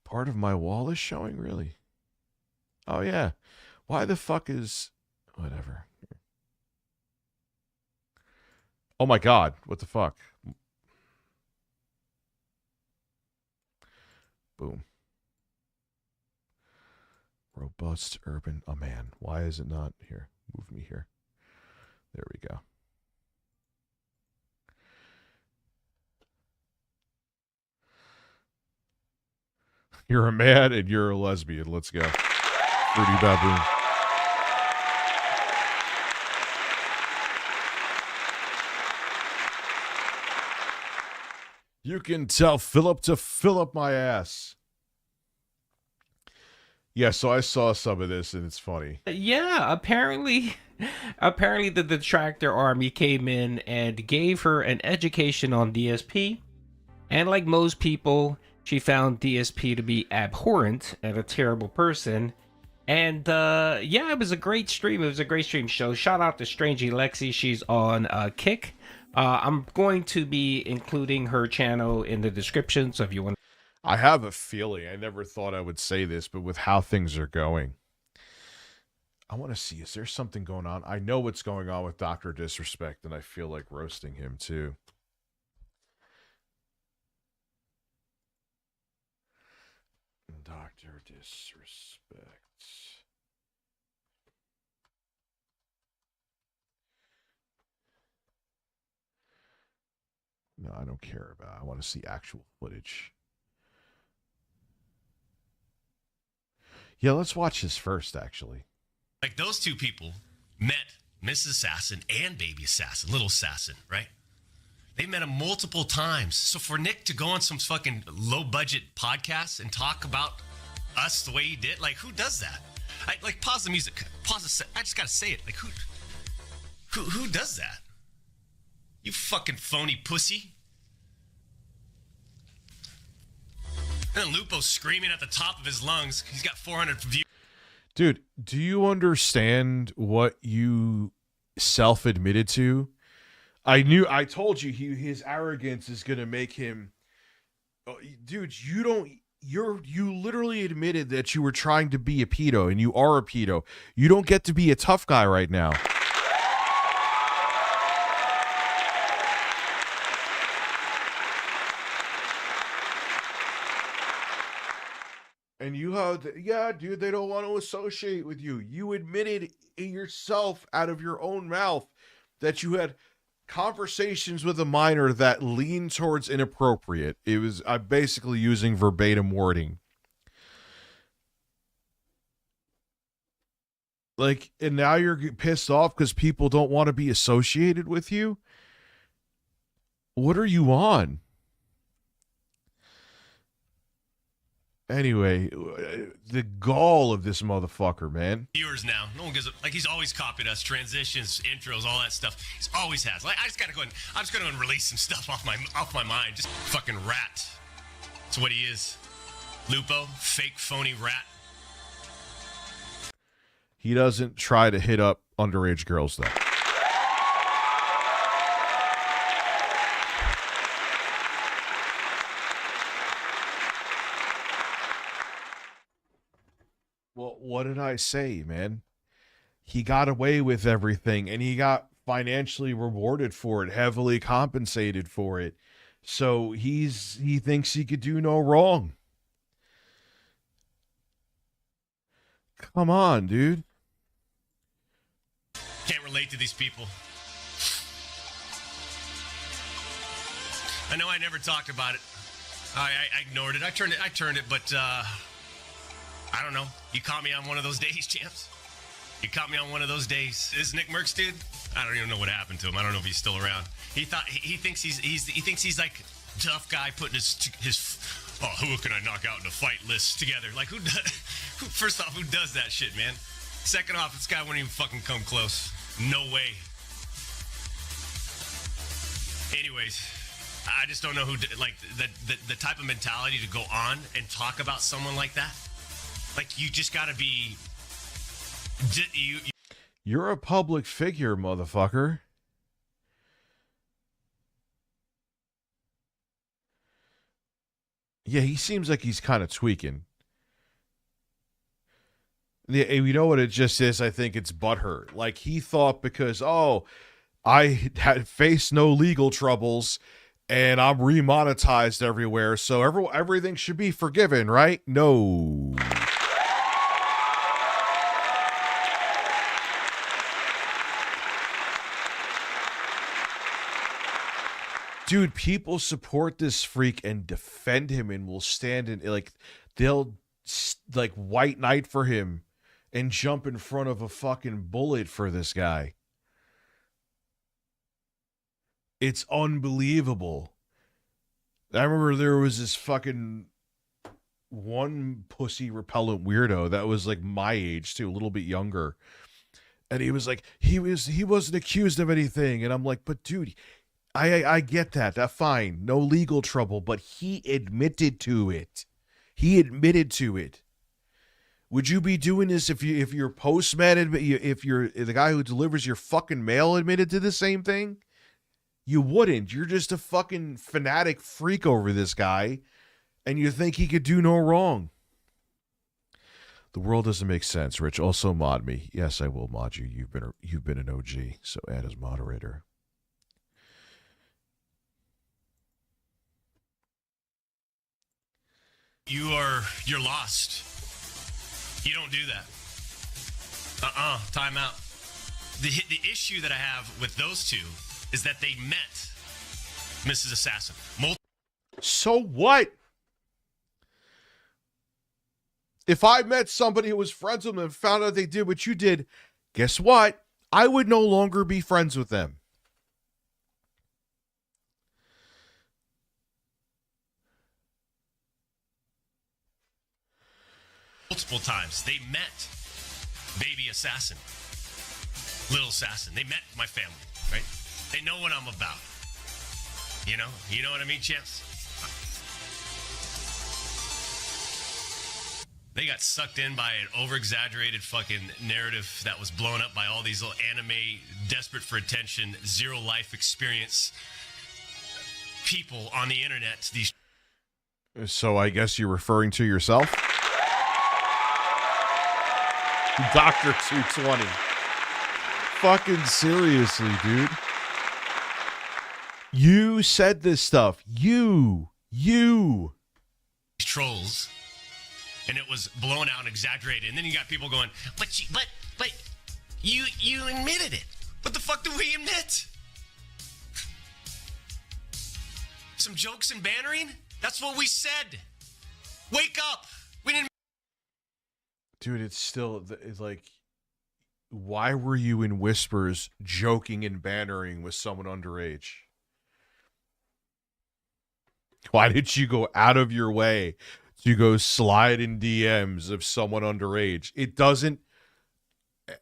Part of my wall is showing, really? Oh, yeah. Why the fuck is... Whatever. Oh, my God. What the fuck? Boom. Robust urban. Oh, man. Why is it not here? Move me here. There we go. You're a man and you're a lesbian. Let's go. Fruity Baboon. You can tell Philip to fill up my ass. Yeah, so I saw some of this and it's funny. Yeah, apparently the detractor army came in and gave her an education on DSP. And like most people, she found DSP to be abhorrent and a terrible person. And yeah, it was a great stream. It was a great stream show. Shout out to Strangey Lexi. She's on Kick. I'm going to be including her channel in the description, so if you want. I have a feeling, I never thought I would say this, but with how things are going, I want to see, is there something going on? I know what's going on with Dr. Disrespect, and I feel like roasting him too. Dr. Disrespect. No, I don't care about it. I want to see actual footage. Yeah, let's watch this first, actually. Like, those two people met Mrs. Assassin and Baby Assassin, Little Assassin, right? They met him multiple times. So for Nick to go on some fucking low-budget podcast and talk about us the way he did, like, who does that? Like, pause the music. I just gotta say it. Like, who does that? You fucking phony pussy. And then Lupo's screaming at the top of his lungs. He's got 400 views. Dude, do you understand what you self-admitted to? I told you his arrogance is going to make him... Dude, you literally admitted that you were trying to be a pedo, and you are a pedo. You don't get to be a tough guy right now. And you have, yeah, dude, they don't want to associate with you. You admitted yourself out of your own mouth that you had conversations with a minor that lean towards inappropriate. I'm basically using verbatim wording. Like, and now you're pissed off because people don't want to be associated with you? What are you on? Anyway, the gall of this motherfucker, man. Viewers now. No one gives a, like, he's always copied us. Transitions, intros, all that stuff. He's always has. Like, I'm just gonna go and release some stuff off my mind. Just fucking rat. That's what he is. Lupo, fake phony rat. He doesn't try to hit up underage girls, though. Well, what did I say, man? He got away with everything, and he got financially rewarded for it, heavily compensated for it. So he thinks he could do no wrong. Come on, dude. Can't relate to these people. I know I never talked about it. I ignored it. I turned it, but I don't know. You caught me on one of those days, champs. You caught me on one of those days. Is Nick Merckx, dude? I don't even know what happened to him. I don't know if he's still around. He thinks he's like tough guy putting his who can I knock out in a fight list together. Like first off, who does that shit, man? Second off, this guy wouldn't even fucking come close. No way. Anyways, I just don't know who, like, the type of mentality to go on and talk about someone like that. Like, you just gotta be... You're a public figure, motherfucker. Yeah, he seems like he's kind of tweaking. Yeah, you know what it just is? I think it's butthurt. Like, he thought because, I had faced no legal troubles and I'm remonetized everywhere, so everything should be forgiven, right? No. Dude, people support this freak and defend him and will stand in, like, they'll, like, white knight for him and jump in front of a fucking bullet for this guy. It's unbelievable. I remember there was this fucking one pussy repellent weirdo that was like my age too, a little bit younger. And he was like, he wasn't accused of anything. And I'm like, but dude, I get that. That's fine. No legal trouble, but he admitted to it. He admitted to it. Would you be doing this if your postman if you're the guy who delivers your fucking mail admitted to the same thing? You wouldn't. You're just a fucking fanatic freak over this guy, and you think he could do no wrong. The world doesn't make sense, Rich. Also mod me. Yes, I will mod you. You've been an OG, so add as moderator. You're lost. You don't do that. Time out. The issue that I have with those two is that they met Mrs. Assassin. So what? If I met somebody who was friends with them and found out they did what you did, guess what? I would no longer be friends with them. Multiple times. They met Baby Assassin. Little Assassin. They met my family, right? They know what I'm about. You know what I mean, champs? They got sucked in by an over-exaggerated fucking narrative that was blown up by all these little anime, desperate for attention, zero life experience people on the internet. So I guess you're referring to yourself? Dr. 220. Fucking seriously, dude. You said this stuff. You. Trolls. And it was blown out and exaggerated. And then you got people going, but you admitted it. What the fuck do we admit? Some jokes and bannering? That's what we said. Wake up. We didn't. Dude, it's like, why were you in whispers joking and bannering with someone underage? Why did you go out of your way to go slide in DMs of someone underage? It doesn't.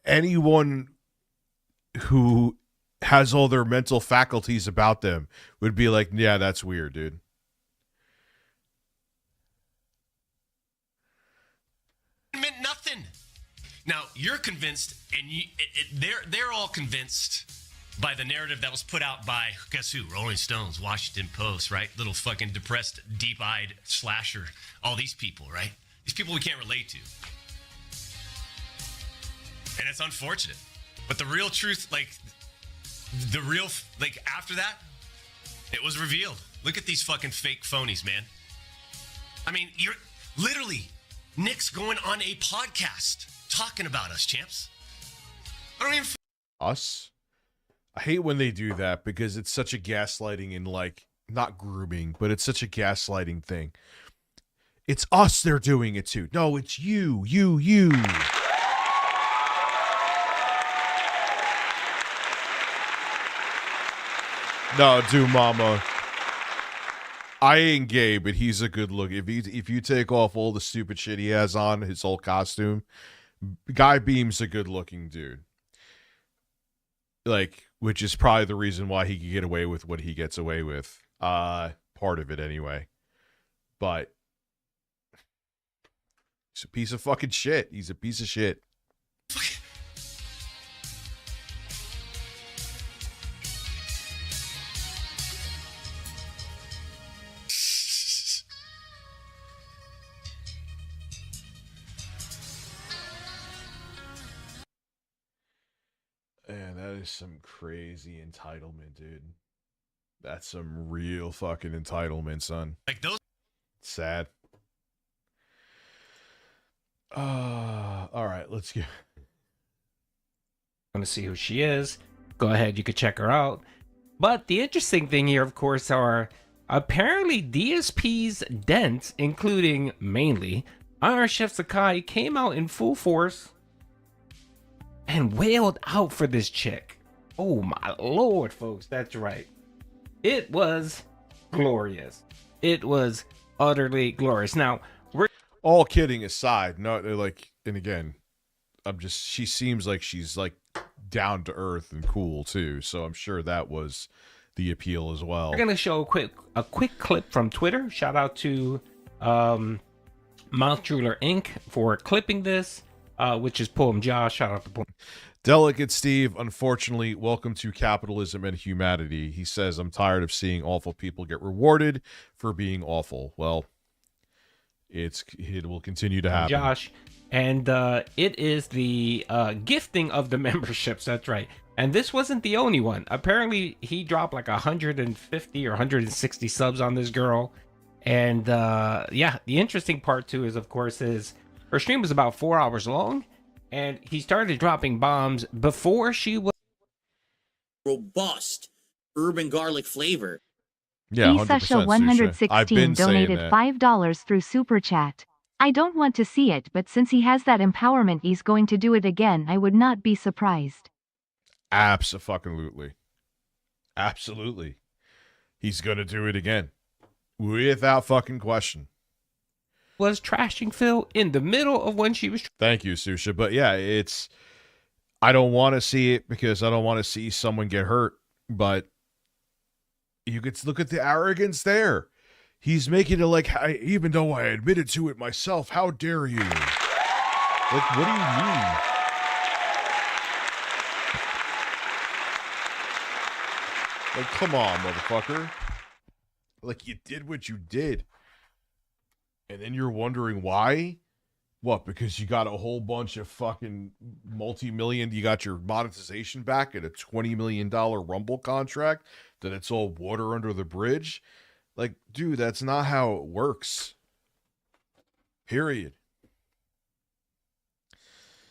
Anyone who has all their mental faculties about them would be like, yeah, that's weird, dude. It meant nothing. Now you're convinced, and they're all convinced by the narrative that was put out by, guess who? Rolling Stones, Washington Post, right? Little fucking depressed, deep-eyed slasher. All these people, right? These people we can't relate to. And it's unfortunate. But the real truth, after that, it was revealed. Look at these fucking fake phonies, man. I mean, you're literally, Nick's going on a podcast talking about us, champs. I don't even... Us? I hate when they do that because it's such a gaslighting and, like, not grooming, but it's such a gaslighting thing. It's us they're doing it to. No, it's you. No, dude, mama. I ain't gay, but he's a good look. If you take off all the stupid shit he has on, his whole costume, Guy Beam's a good looking dude. Like, which is probably the reason why he can get away with what he gets away with. Part of it anyway. But he's a piece of fucking shit. He's a piece of shit. Man, that is some crazy entitlement, dude. That's some real fucking entitlement, son. Like those. Sad. All right, let's go. Want to see who she is? Go ahead, you could check her out. But the interesting thing here, of course, are apparently DSP's dents, including mainly Iron Chef Sakai, came out in full force and wailed out for this chick. Oh my lord, folks, that's right. It was glorious. It was utterly glorious. Now, we're all kidding aside, no, like, and again, she seems like she's like down to earth and cool too, so I'm sure that was the appeal as well. We're gonna show a quick clip from Twitter. Shout out to Mouth Drooler Inc. for clipping this, which is Poem Josh. Shout out to Poem. Delicate Steve, unfortunately, welcome to capitalism and humanity. He says, I'm tired of seeing awful people get rewarded for being awful. Well, it will continue to happen. Josh, and it is the gifting of the memberships. That's right. And this wasn't the only one. Apparently, he dropped like 150 or 160 subs on this girl. And yeah, the interesting part too is, of course, is her stream was about 4 hours long. And he started dropping bombs before she was robust urban garlic flavor. Yeah, 100%. 116 donated $5 through Super Chat. I don't want to see it, but since he has that empowerment, he's going to do it again. I would not be surprised. Abso-fucking-lutely. Absolutely. He's going to do it again. Without fucking question. Was trashing Phil in the middle of when she was. Thank you, Susha. But yeah, I don't want to see it because I don't want to see someone get hurt. But you could look at the arrogance there. He's making it like, even though I admitted to it myself, how dare you? Like, what do you mean? Like, come on, motherfucker. Like, you did what you did. And then you're wondering why? What, because you got a whole bunch of fucking multi-million, you got your monetization back at a $20 million Rumble contract, that it's all water under the bridge? Like, dude, that's not how it works. Period.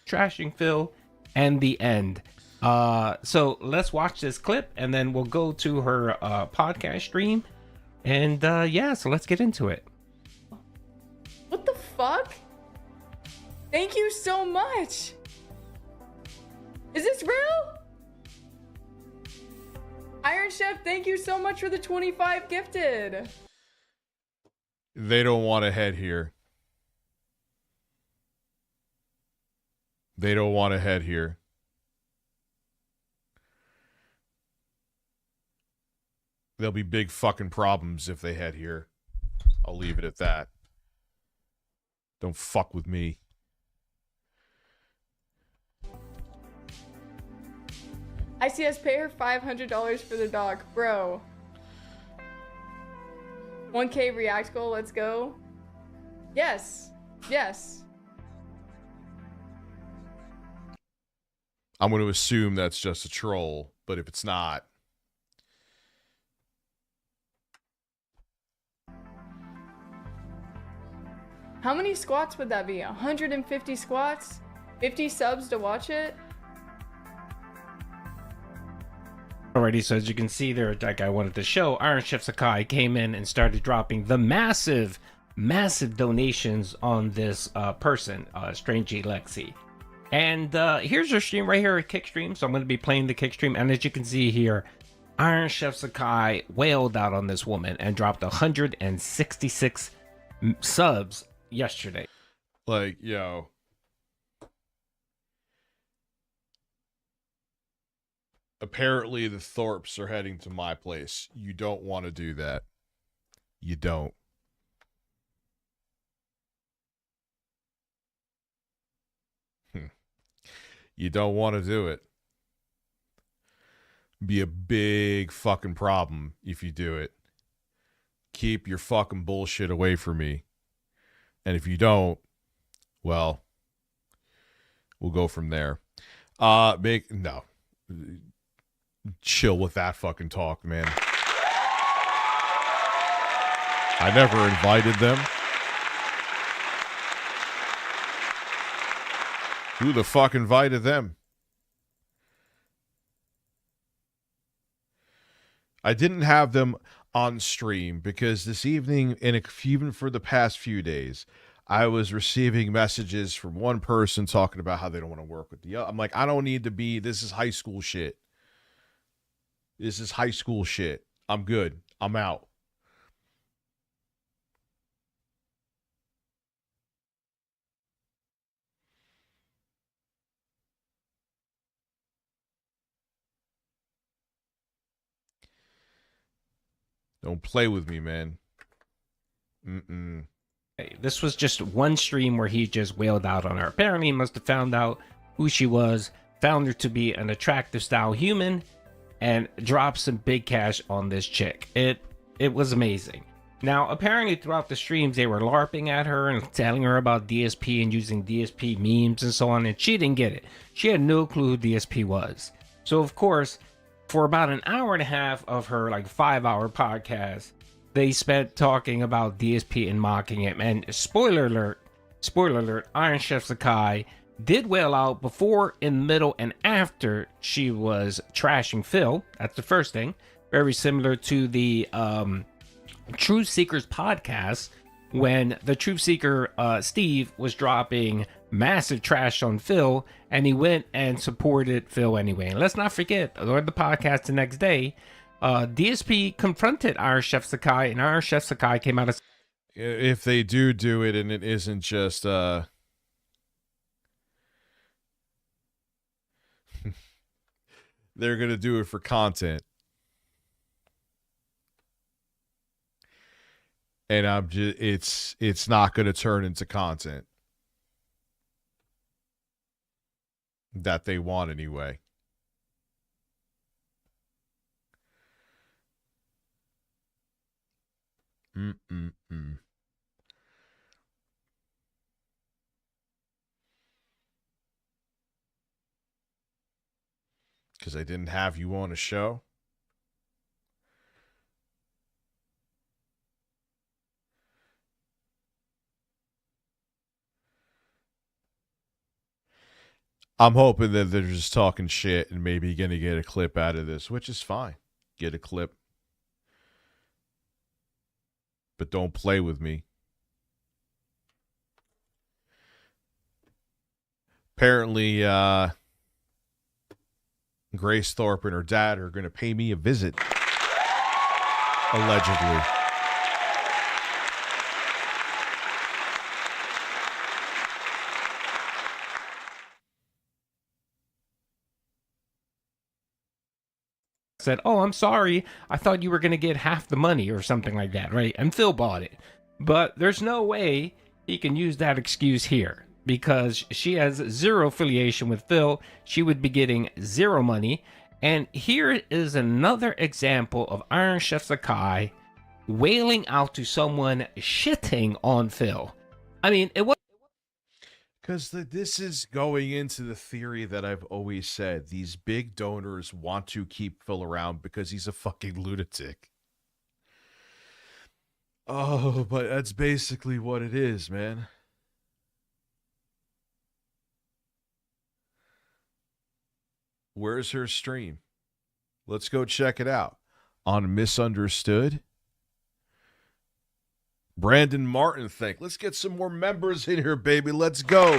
Trashing Phil and the end. So let's watch this clip and then we'll go to her podcast stream And yeah, so let's get into it. What the fuck? Thank you so much. Is this real? Iron Chef, thank you so much for the 25 gifted. They don't want to head here. They don't want to head here. There'll be big fucking problems if they head here. I'll leave it at that. Don't fuck with me. ICS, pay her $500 for the dog. Bro. 1K react goal, let's go. Yes. Yes. I'm going to assume that's just a troll, but if it's not... How many squats would that be? 150 squats? 50 subs to watch it? Alrighty, so as you can see there, like I wanted to show, Iron Chef Sakai came in and started dropping the massive donations on this person, Strangey Lexi. And here's her stream right here, a kick stream. So I'm going to be playing the kick stream. And as you can see here, Iron Chef Sakai wailed out on this woman and dropped 166 subs yesterday. Like, yo. Apparently the Thorpes are heading to my place. You don't want to do that. You don't. You don't want to do it. Be a big fucking problem if you do it. Keep your fucking bullshit away from me. And if you don't, well, we'll go from there. No. Chill with that fucking talk, man. I never invited them. Who the fuck invited them? I didn't have them on stream because this evening, and even for the past few days, I was receiving messages from one person talking about how they don't want to work with the other. I'm like, I don't need to be, this is high school shit. This is high school shit. I'm good. I'm out. Don't play with me, man. This was just one stream where he just wailed out on her. Apparently, he must have found out who she was, found her to be an attractive style human, and dropped some big cash on this chick. It was amazing. Now, apparently throughout the streams, they were LARPing at her and telling her about DSP and using DSP memes and so on, and she didn't get it. She had no clue who DSP was. So, of course, for about an hour and a half of her, 5-hour podcast, they spent talking about DSP and mocking him. And spoiler alert, Iron Chef Sakai did wail out before, in the middle, and after she was trashing Phil. That's the first thing. Very similar to the Truth Seekers podcast, when the Truth Seeker Steve was dropping massive trash on Phil, and he went and supported Phil anyway. And let's not forget, on the podcast the next day, DSP confronted Iron Chef Sakai, and Iron Chef Sakai came out of... If they do it, and it isn't just... they're going to do it for content. And I'm just, it's not going to turn into content that they want anyway. Because I didn't have you on a show. I'm hoping that they're just talking shit and maybe going to get a clip out of this, which is fine. Get a clip. but don't play with me. Apparently, Grace Thorpe and her dad are going to pay me a visit. Allegedly. Said, oh, I'm sorry. I thought you were going to get half the money or something like that, right? And Phil bought it. But there's no way he can use that excuse here because she has zero affiliation with Phil. She would be getting zero money. And here is another example of Iron Chef Sakai wailing out to someone shitting on Phil. I mean, it was... Because this is going into the theory that I've always said. These big donors want to keep Phil around because he's a fucking lunatic. Oh, but that's basically what it is, man. Where's her stream? Let's go check it out. On Misunderstood. Brandon Martin, let's get some more members in here, baby. Let's go.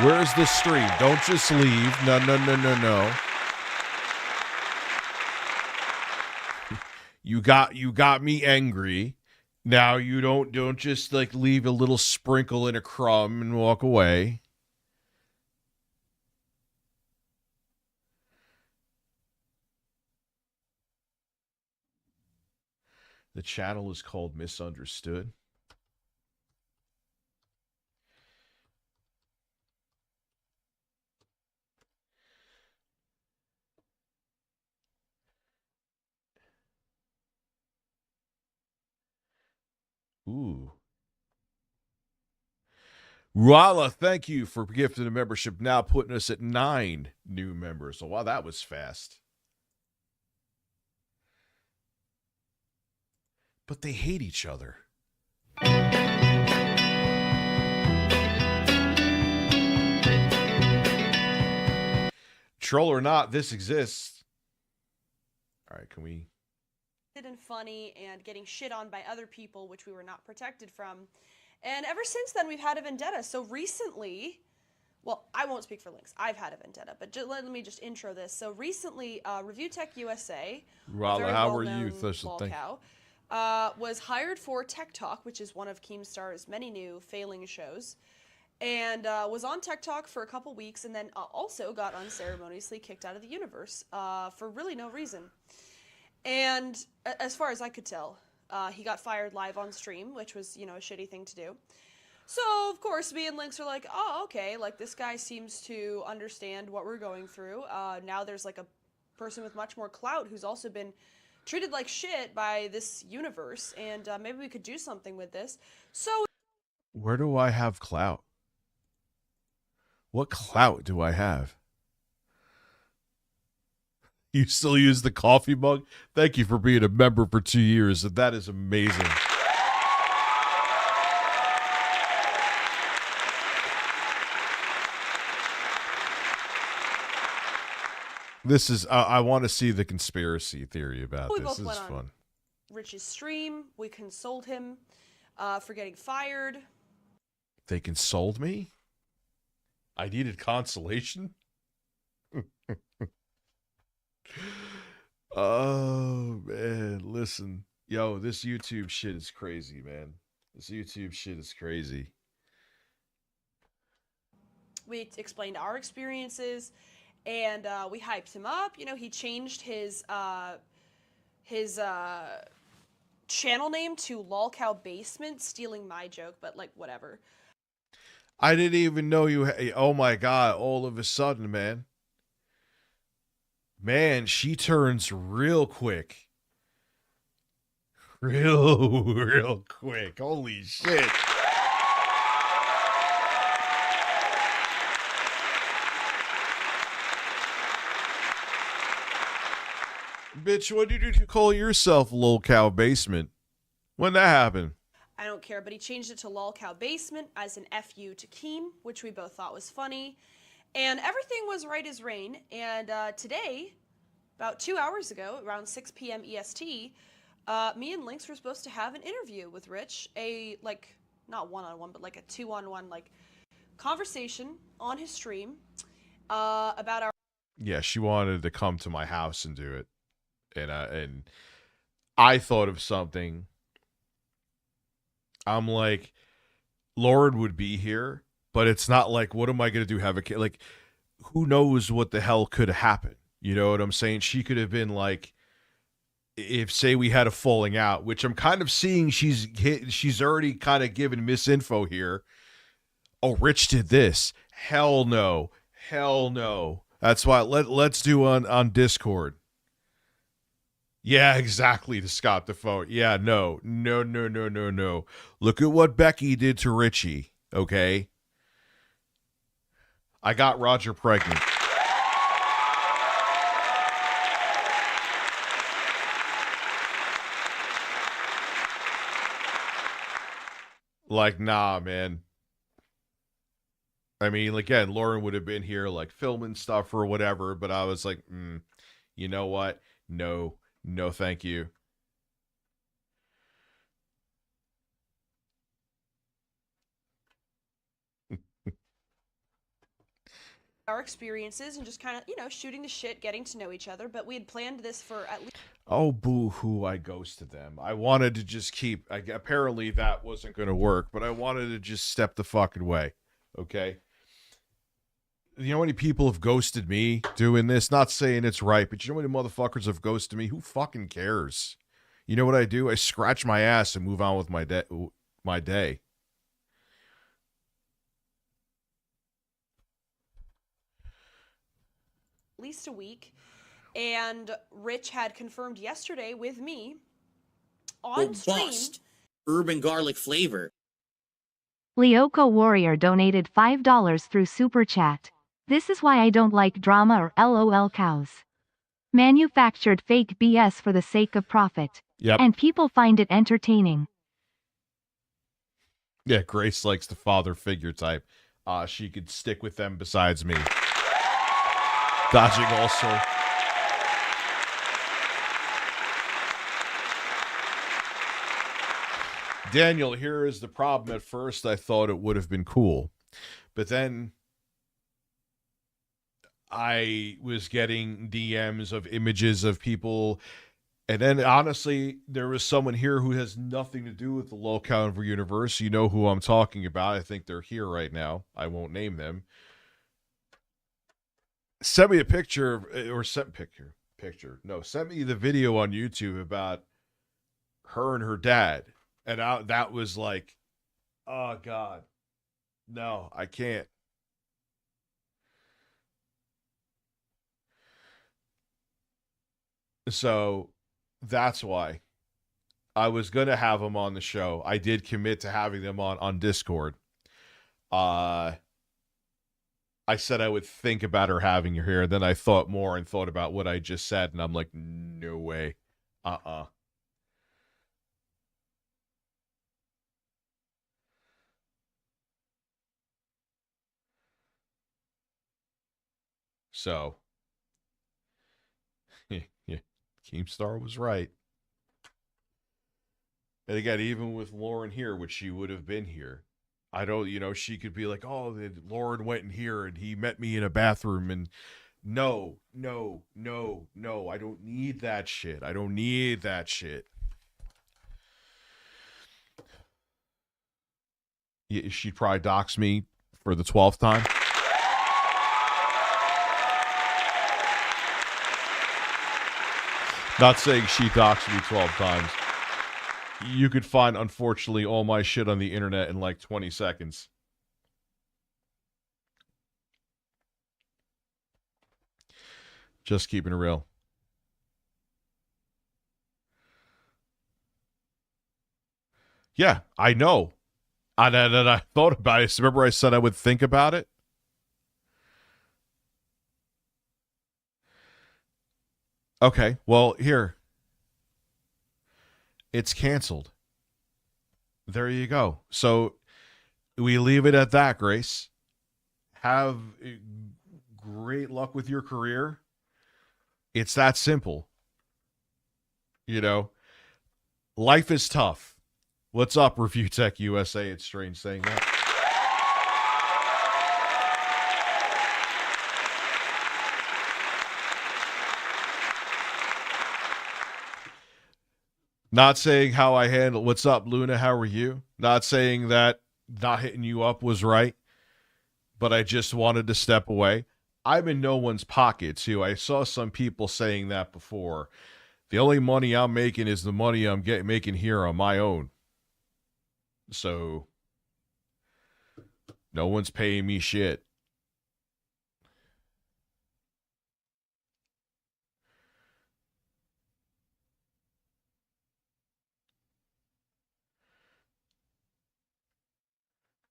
Where's the stream? Don't just leave. No. You got me angry. Now you don't just like leave a little sprinkle and a crumb and walk away. The channel is called Misunderstood. Ooh. Rala, thank you for gifting a membership, now putting us at 9 new members. So, wow, that was fast. But they hate each other. Troll or not, this exists. All right, can we... And funny and getting shit on by other people, which we were not protected from. And ever since then, we've had a vendetta. So recently... Well, I won't speak for Lynx. I've had a vendetta, but let me just intro this. So recently, ReviewTechUSA, Rala, how are you? Was hired for Tech Talk, which is one of Keemstar's many new failing shows, and was on Tech Talk for a couple weeks, and then also got unceremoniously kicked out of the universe for really no reason. And as far as I could tell, he got fired live on stream, which was, a shitty thing to do. So, of course, me and Lynx are like, oh, okay, like, this guy seems to understand what we're going through. Now there's, like, a person with much more clout who's also been treated like shit by this universe, and maybe we could do something with this. So, where do I have clout? What clout do I have? You still use the coffee mug? Thank you for being a member for 2 years. That is amazing. This is, I want to see the conspiracy theory about this. This is fun. Rich's stream, we consoled him for getting fired. They consoled me? I needed consolation? Oh, man. Listen. Yo, this YouTube shit is crazy, man. This YouTube shit is crazy. We explained our experiences. And we hyped him up. He changed his channel name to LolCow Basement, stealing my joke, but like whatever. I didn't even know you. Oh my god! All of a sudden, man. Man, she turns real quick. Real quick. Holy shit. Bitch, what did you call yourself, LolCow Basement? When that happened? I don't care, but he changed it to LolCow Basement as an FU to Keem, which we both thought was funny. And everything was right as rain. And today, about 2 hours ago, around 6 p.m. EST, me and Lynx were supposed to have an interview with Rich, not one-on-one, but like a two-on-one, conversation on his stream, about our... Yeah, she wanted to come to my house and do it. And I thought of something. I'm like, Lauren would be here, but it's not like, what am I going to do? Have a kid? Like, who knows what the hell could happen? You know what I'm saying? She could have been like, if say we had a falling out, which I'm kind of seeing she's already kind of given misinfo here. Oh, Rich did this. Hell no. Hell no. That's why let's do on Discord. Yeah, exactly, to Scott Defoe. Yeah, no. Look at what Becky did to Richie, okay? I got Roger pregnant. Like, nah, man. I mean, again, Lauren would have been here, like, filming stuff or whatever, but I was like, you know what? No, thank you. our experiences and just kind of, shooting the shit, getting to know each other. But we had planned this for at least... Oh, boo-hoo, I ghosted them. I wanted to just keep... apparently that wasn't going to work, but I wanted to just step the fucking way, okay? You know how many people have ghosted me doing this? Not saying it's right, but you know how many motherfuckers have ghosted me? Who fucking cares? You know what I do? I scratch my ass and move on with my day. At least a week. And Rich had confirmed yesterday with me on stream. Urban garlic flavor. Lyoko Warrior donated $5 through Super Chat. This is why I don't like drama or LOL cows. Manufactured fake BS for the sake of profit. Yep. And people find it entertaining. Yeah, Grace likes the father figure type. She could stick with them besides me. Dodging also. Daniel, here is the problem. At first, I thought it would have been cool. But then I was getting DMs of images of people. And then, honestly, there was someone here who has nothing to do with the Low Caliber universe. You know who I'm talking about. I think they're here right now. I won't name them. Sent me a picture, or sent me the video on YouTube about her and her dad. And that was like, oh, God. No, I can't. So that's why I was going to have them on the show. I did commit to having them on Discord. I said I would think about her having her here. Then I thought more and thought about what I just said. And I'm like, no way. So, yeah, Keemstar was right. And again, even with Lauren here, which she would have been here, I don't, she could be like, oh, Lauren went in here and he met me in a bathroom. And no, I don't need that shit. I don't need that shit. Yeah, she'd probably dox me for the 12th time. Not saying she doxed me 12 times. You could find, unfortunately, all my shit on the internet in like 20 seconds. Just keeping it real. Yeah, I know. And I thought about it. Remember I said I would think about it? Okay, well, here. It's canceled. There you go. So we leave it at that, Grace. Have great luck with your career. It's that simple. Life is tough. What's up, ReviewTechUSA? It's strange saying that. Not saying how I handle. What's up, Luna? How are you? Not saying that not hitting you up was right, but I just wanted to step away. I'm in no one's pocket, too. I saw some people saying that before. The only money I'm making is the money I'm making here on my own. So, no one's paying me shit.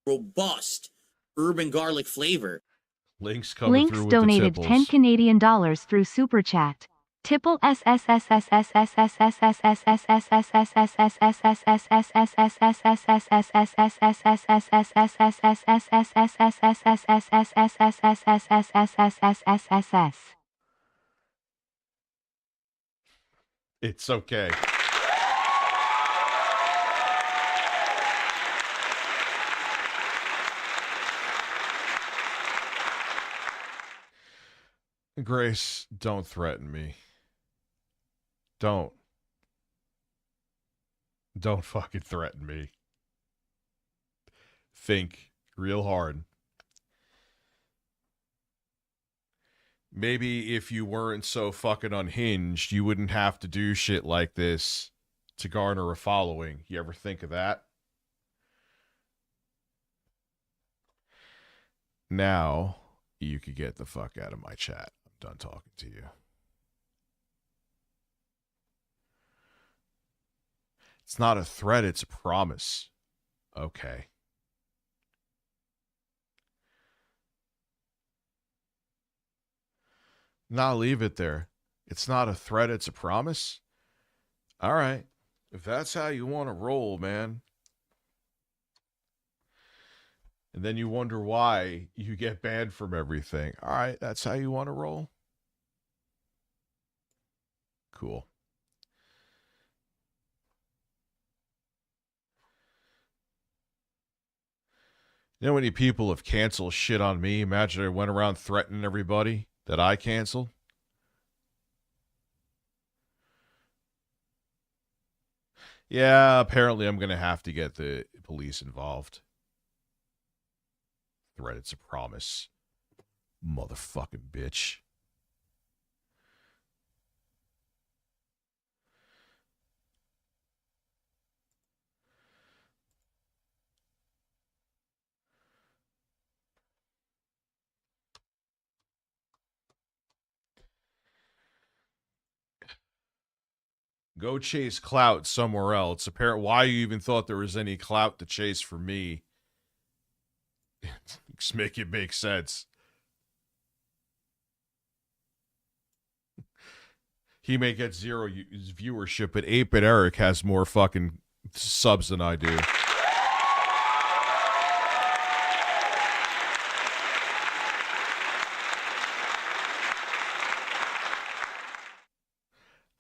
Robust urban garlic flavor. Links coming Links through with donated the 10 Canadian dollars through Super Chat. Tipple It's okay. Grace, don't threaten me. Don't fucking threaten me. Think real hard. Maybe if you weren't so fucking unhinged, you wouldn't have to do shit like this to garner a following. You ever think of that? Now, you could get the fuck out of my chat. I'm done talking to you. It's not a threat, it's a promise. Okay. Nah, leave it there. It's not a threat, it's a promise? All right. If that's how you want to roll, man. And then you wonder why you get banned from everything. All right, that's how you want to roll? Cool. You know how many people have canceled shit on me? Imagine I went around threatening everybody that I canceled. Yeah, apparently I'm going to have to get the police involved. Threat, it's a promise. Motherfucking bitch. Go chase clout somewhere else. Apparently, why you even thought there was any clout to chase for me? Just make it make sense. He may get 0 viewership, but 8-Bit Eric has more fucking subs than I do.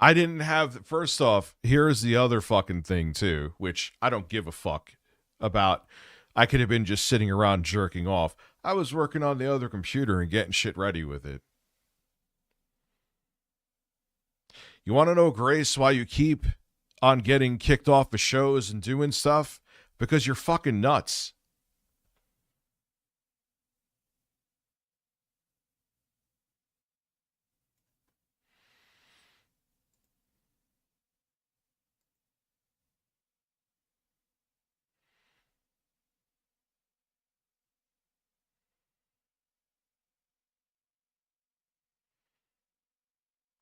I didn't have, first off, here's the other fucking thing too, which I don't give a fuck about. I could have been just sitting around jerking off. I was working on the other computer and getting shit ready with it. You want to know, Grace, why you keep on getting kicked off of shows and doing stuff? Because you're fucking nuts.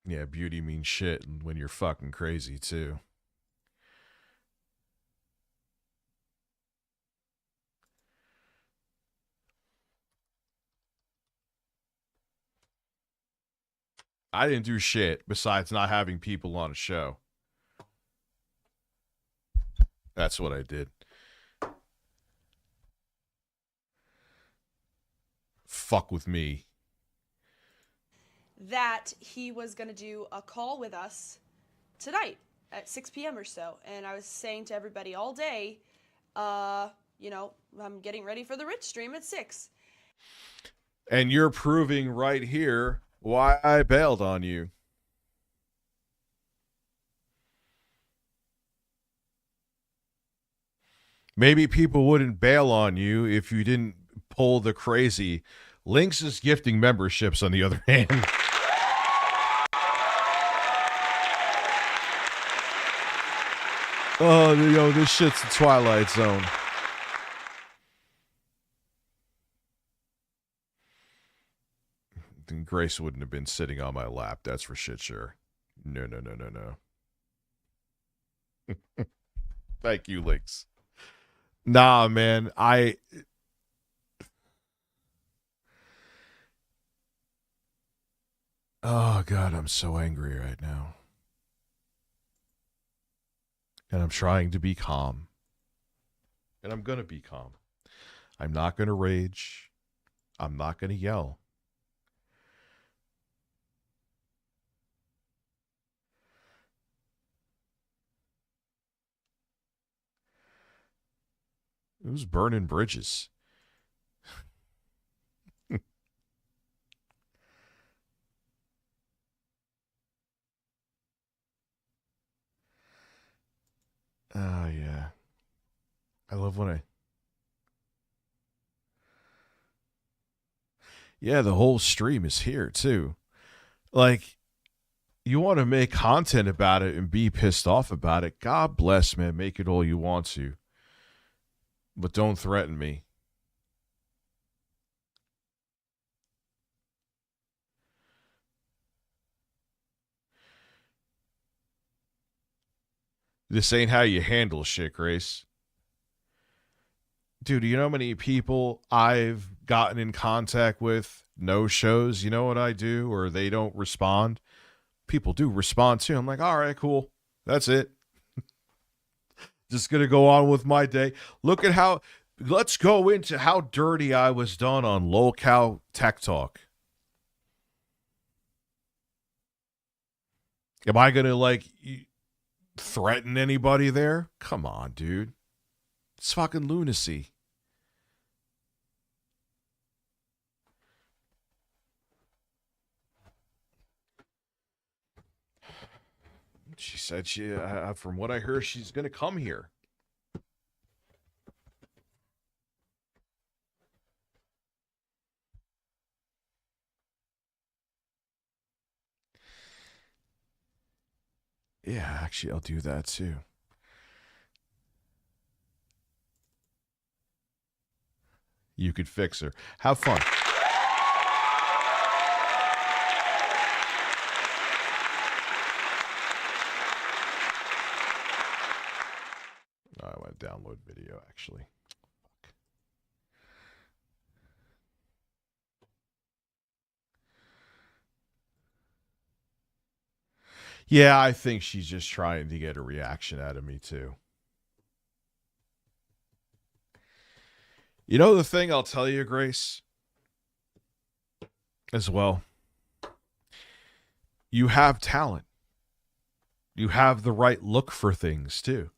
Yeah, beauty means shit when you're fucking crazy, too. I didn't do shit besides not having people on a show. That's what I did. Fuck with me. That he was going to do a call with us tonight. at 6 p.m. or so. And I was saying to everybody all day, you know, I'm getting ready for the Rich stream at 6. And you're proving right here why I bailed on you. Maybe people wouldn't bail on you if you didn't pull the crazy. Lynx is gifting memberships, on the other hand. Oh, yo, this shit's the Twilight Zone. Then Grace wouldn't have been sitting on my lap, that's for shit sure. No. Thank you, Lynx. Nah, man, oh, God, I'm so angry right now. And I'm trying to be calm. And I'm going to be calm. I'm not going to rage. I'm not going to yell. Who's burning bridges? Oh, yeah. I love when I... Yeah, the whole stream is here, too. Like, you want to make content about it and be pissed off about it. God bless, man. Make it all you want to. But don't threaten me. This ain't how you handle shit, Grace. Dude, you know how many people I've gotten in contact with, no shows, you know what I do, or they don't respond? People do respond too. I'm like, all right, cool. That's it. Just going to go on with my day. Look at how, let's go into how dirty I was done on LolCow Tech Talk. Am I going to, like, threaten anybody there? Come on, dude. It's fucking lunacy. She said from what I heard, she's going to come here. Yeah, actually, I'll do that too. You could fix her. Have fun. I want to download video, actually. Fuck. Yeah, I think she's just trying to get a reaction out of me, too. You know the thing I'll tell you, Grace? As well. You have talent. You have the right look for things, too.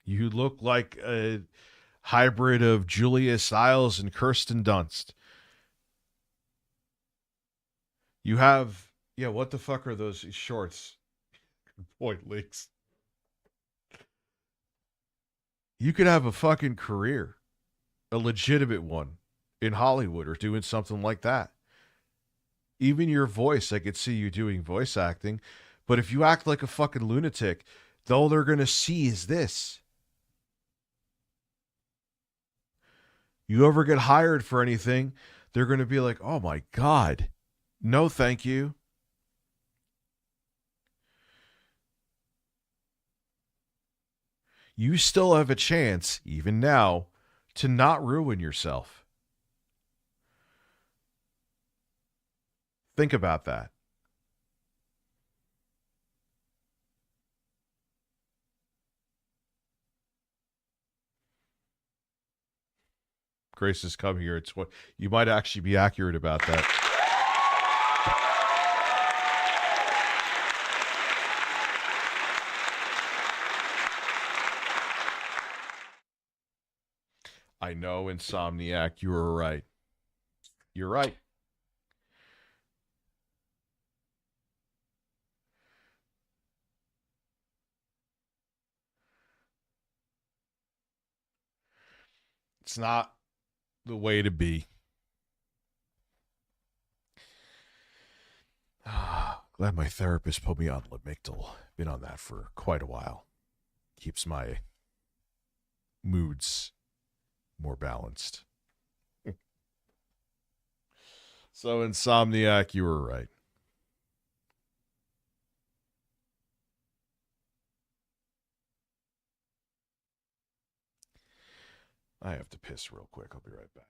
You look like a hybrid of Julia Stiles and Kirsten Dunst. You have... Yeah, what the fuck are those shorts? Good point, Leaks. You could have a fucking career. A legitimate one. In Hollywood or doing something like that. Even your voice, I could see you doing voice acting. But if you act like a fucking lunatic, all they're going to see is this. You ever get hired for anything, they're going to be like, oh my God. No, thank you. You still have a chance, even now, to not ruin yourself. Think about that. Grace has come here. It's what you might actually be accurate about that. I know, Insomniac, you were right. You're right. It's not the way to be. Glad my therapist put me on Lamictal. Been on that for quite a while. Keeps my moods more balanced. So, Insomniac, you were right. I have to piss real quick. I'll be right back.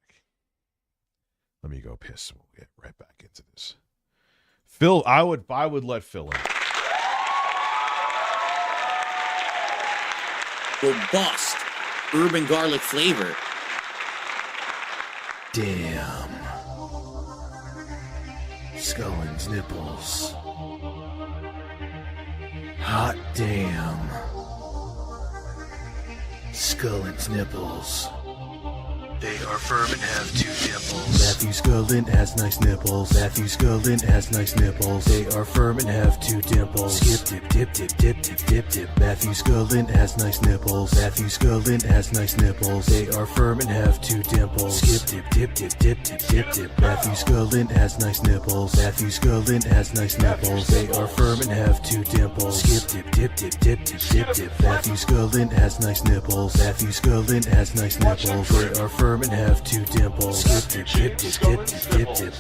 Let me go piss. We'll get right back into this. Phil, I would let Phil in. Robust urban garlic flavor. Damn. Scullin's nipples. Hot damn. Scullin's nipples. They are firm and have 2 dimples. Matthew Scullin has nice nipples. Matthew Scullin has nice nipples. They are firm and have 2 dimples. Skip dip dip dip dip dip dip dip. Matthew Scullin has nice nipples. Matthew Scullin has nice nipples. They are firm and have 2 dimples. Skip dip dip dip dip dip dip dip. Matthew Scullin has nice nipples. Matthew Scullin has nice nipples. They are firm and have 2 dimples. Skip dip dip dip dip dip dip dip. Matthew Scullin has nice nipples. Matthew Scullin has nice nipples. They are firm and have 2 dimples. Skip dip dip dip dip dip dip.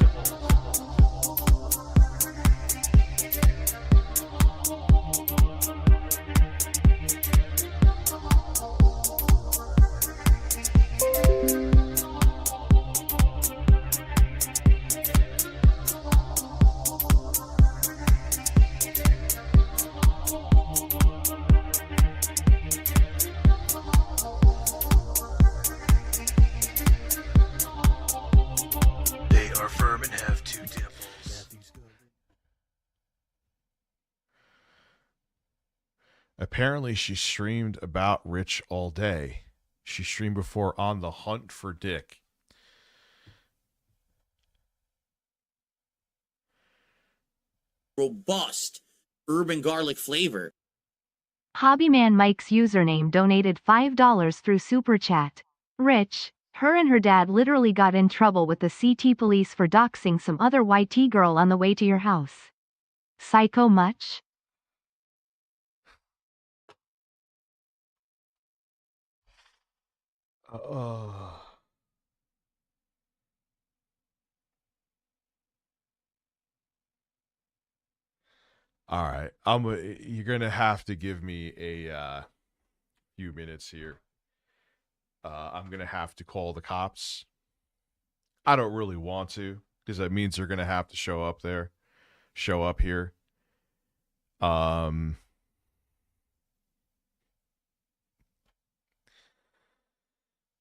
Apparently, she streamed about Rich all day. She streamed before On the Hunt for Dick. Robust urban garlic flavor. Hobbyman Mike's username donated $5 through Super Chat. Rich, her and her dad literally got in trouble with the CT police for doxing some other YT girl on the way to your house. Psycho much? All right, you're gonna have to give me a few minutes here. I'm gonna have to call the cops. I don't really want to, because that means they're gonna have to show up here.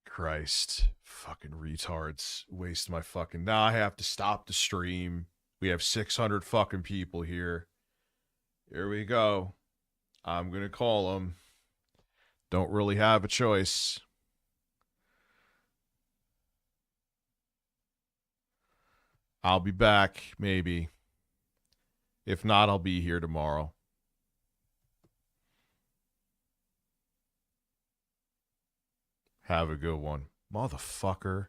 Christ, fucking retards waste my fucking. Now I have to stop the stream. We have 600 fucking people here. Here we go. I'm gonna call them. Don't really have a choice. I'll be back, maybe. If not, I'll be here tomorrow. Have a good one. Motherfucker.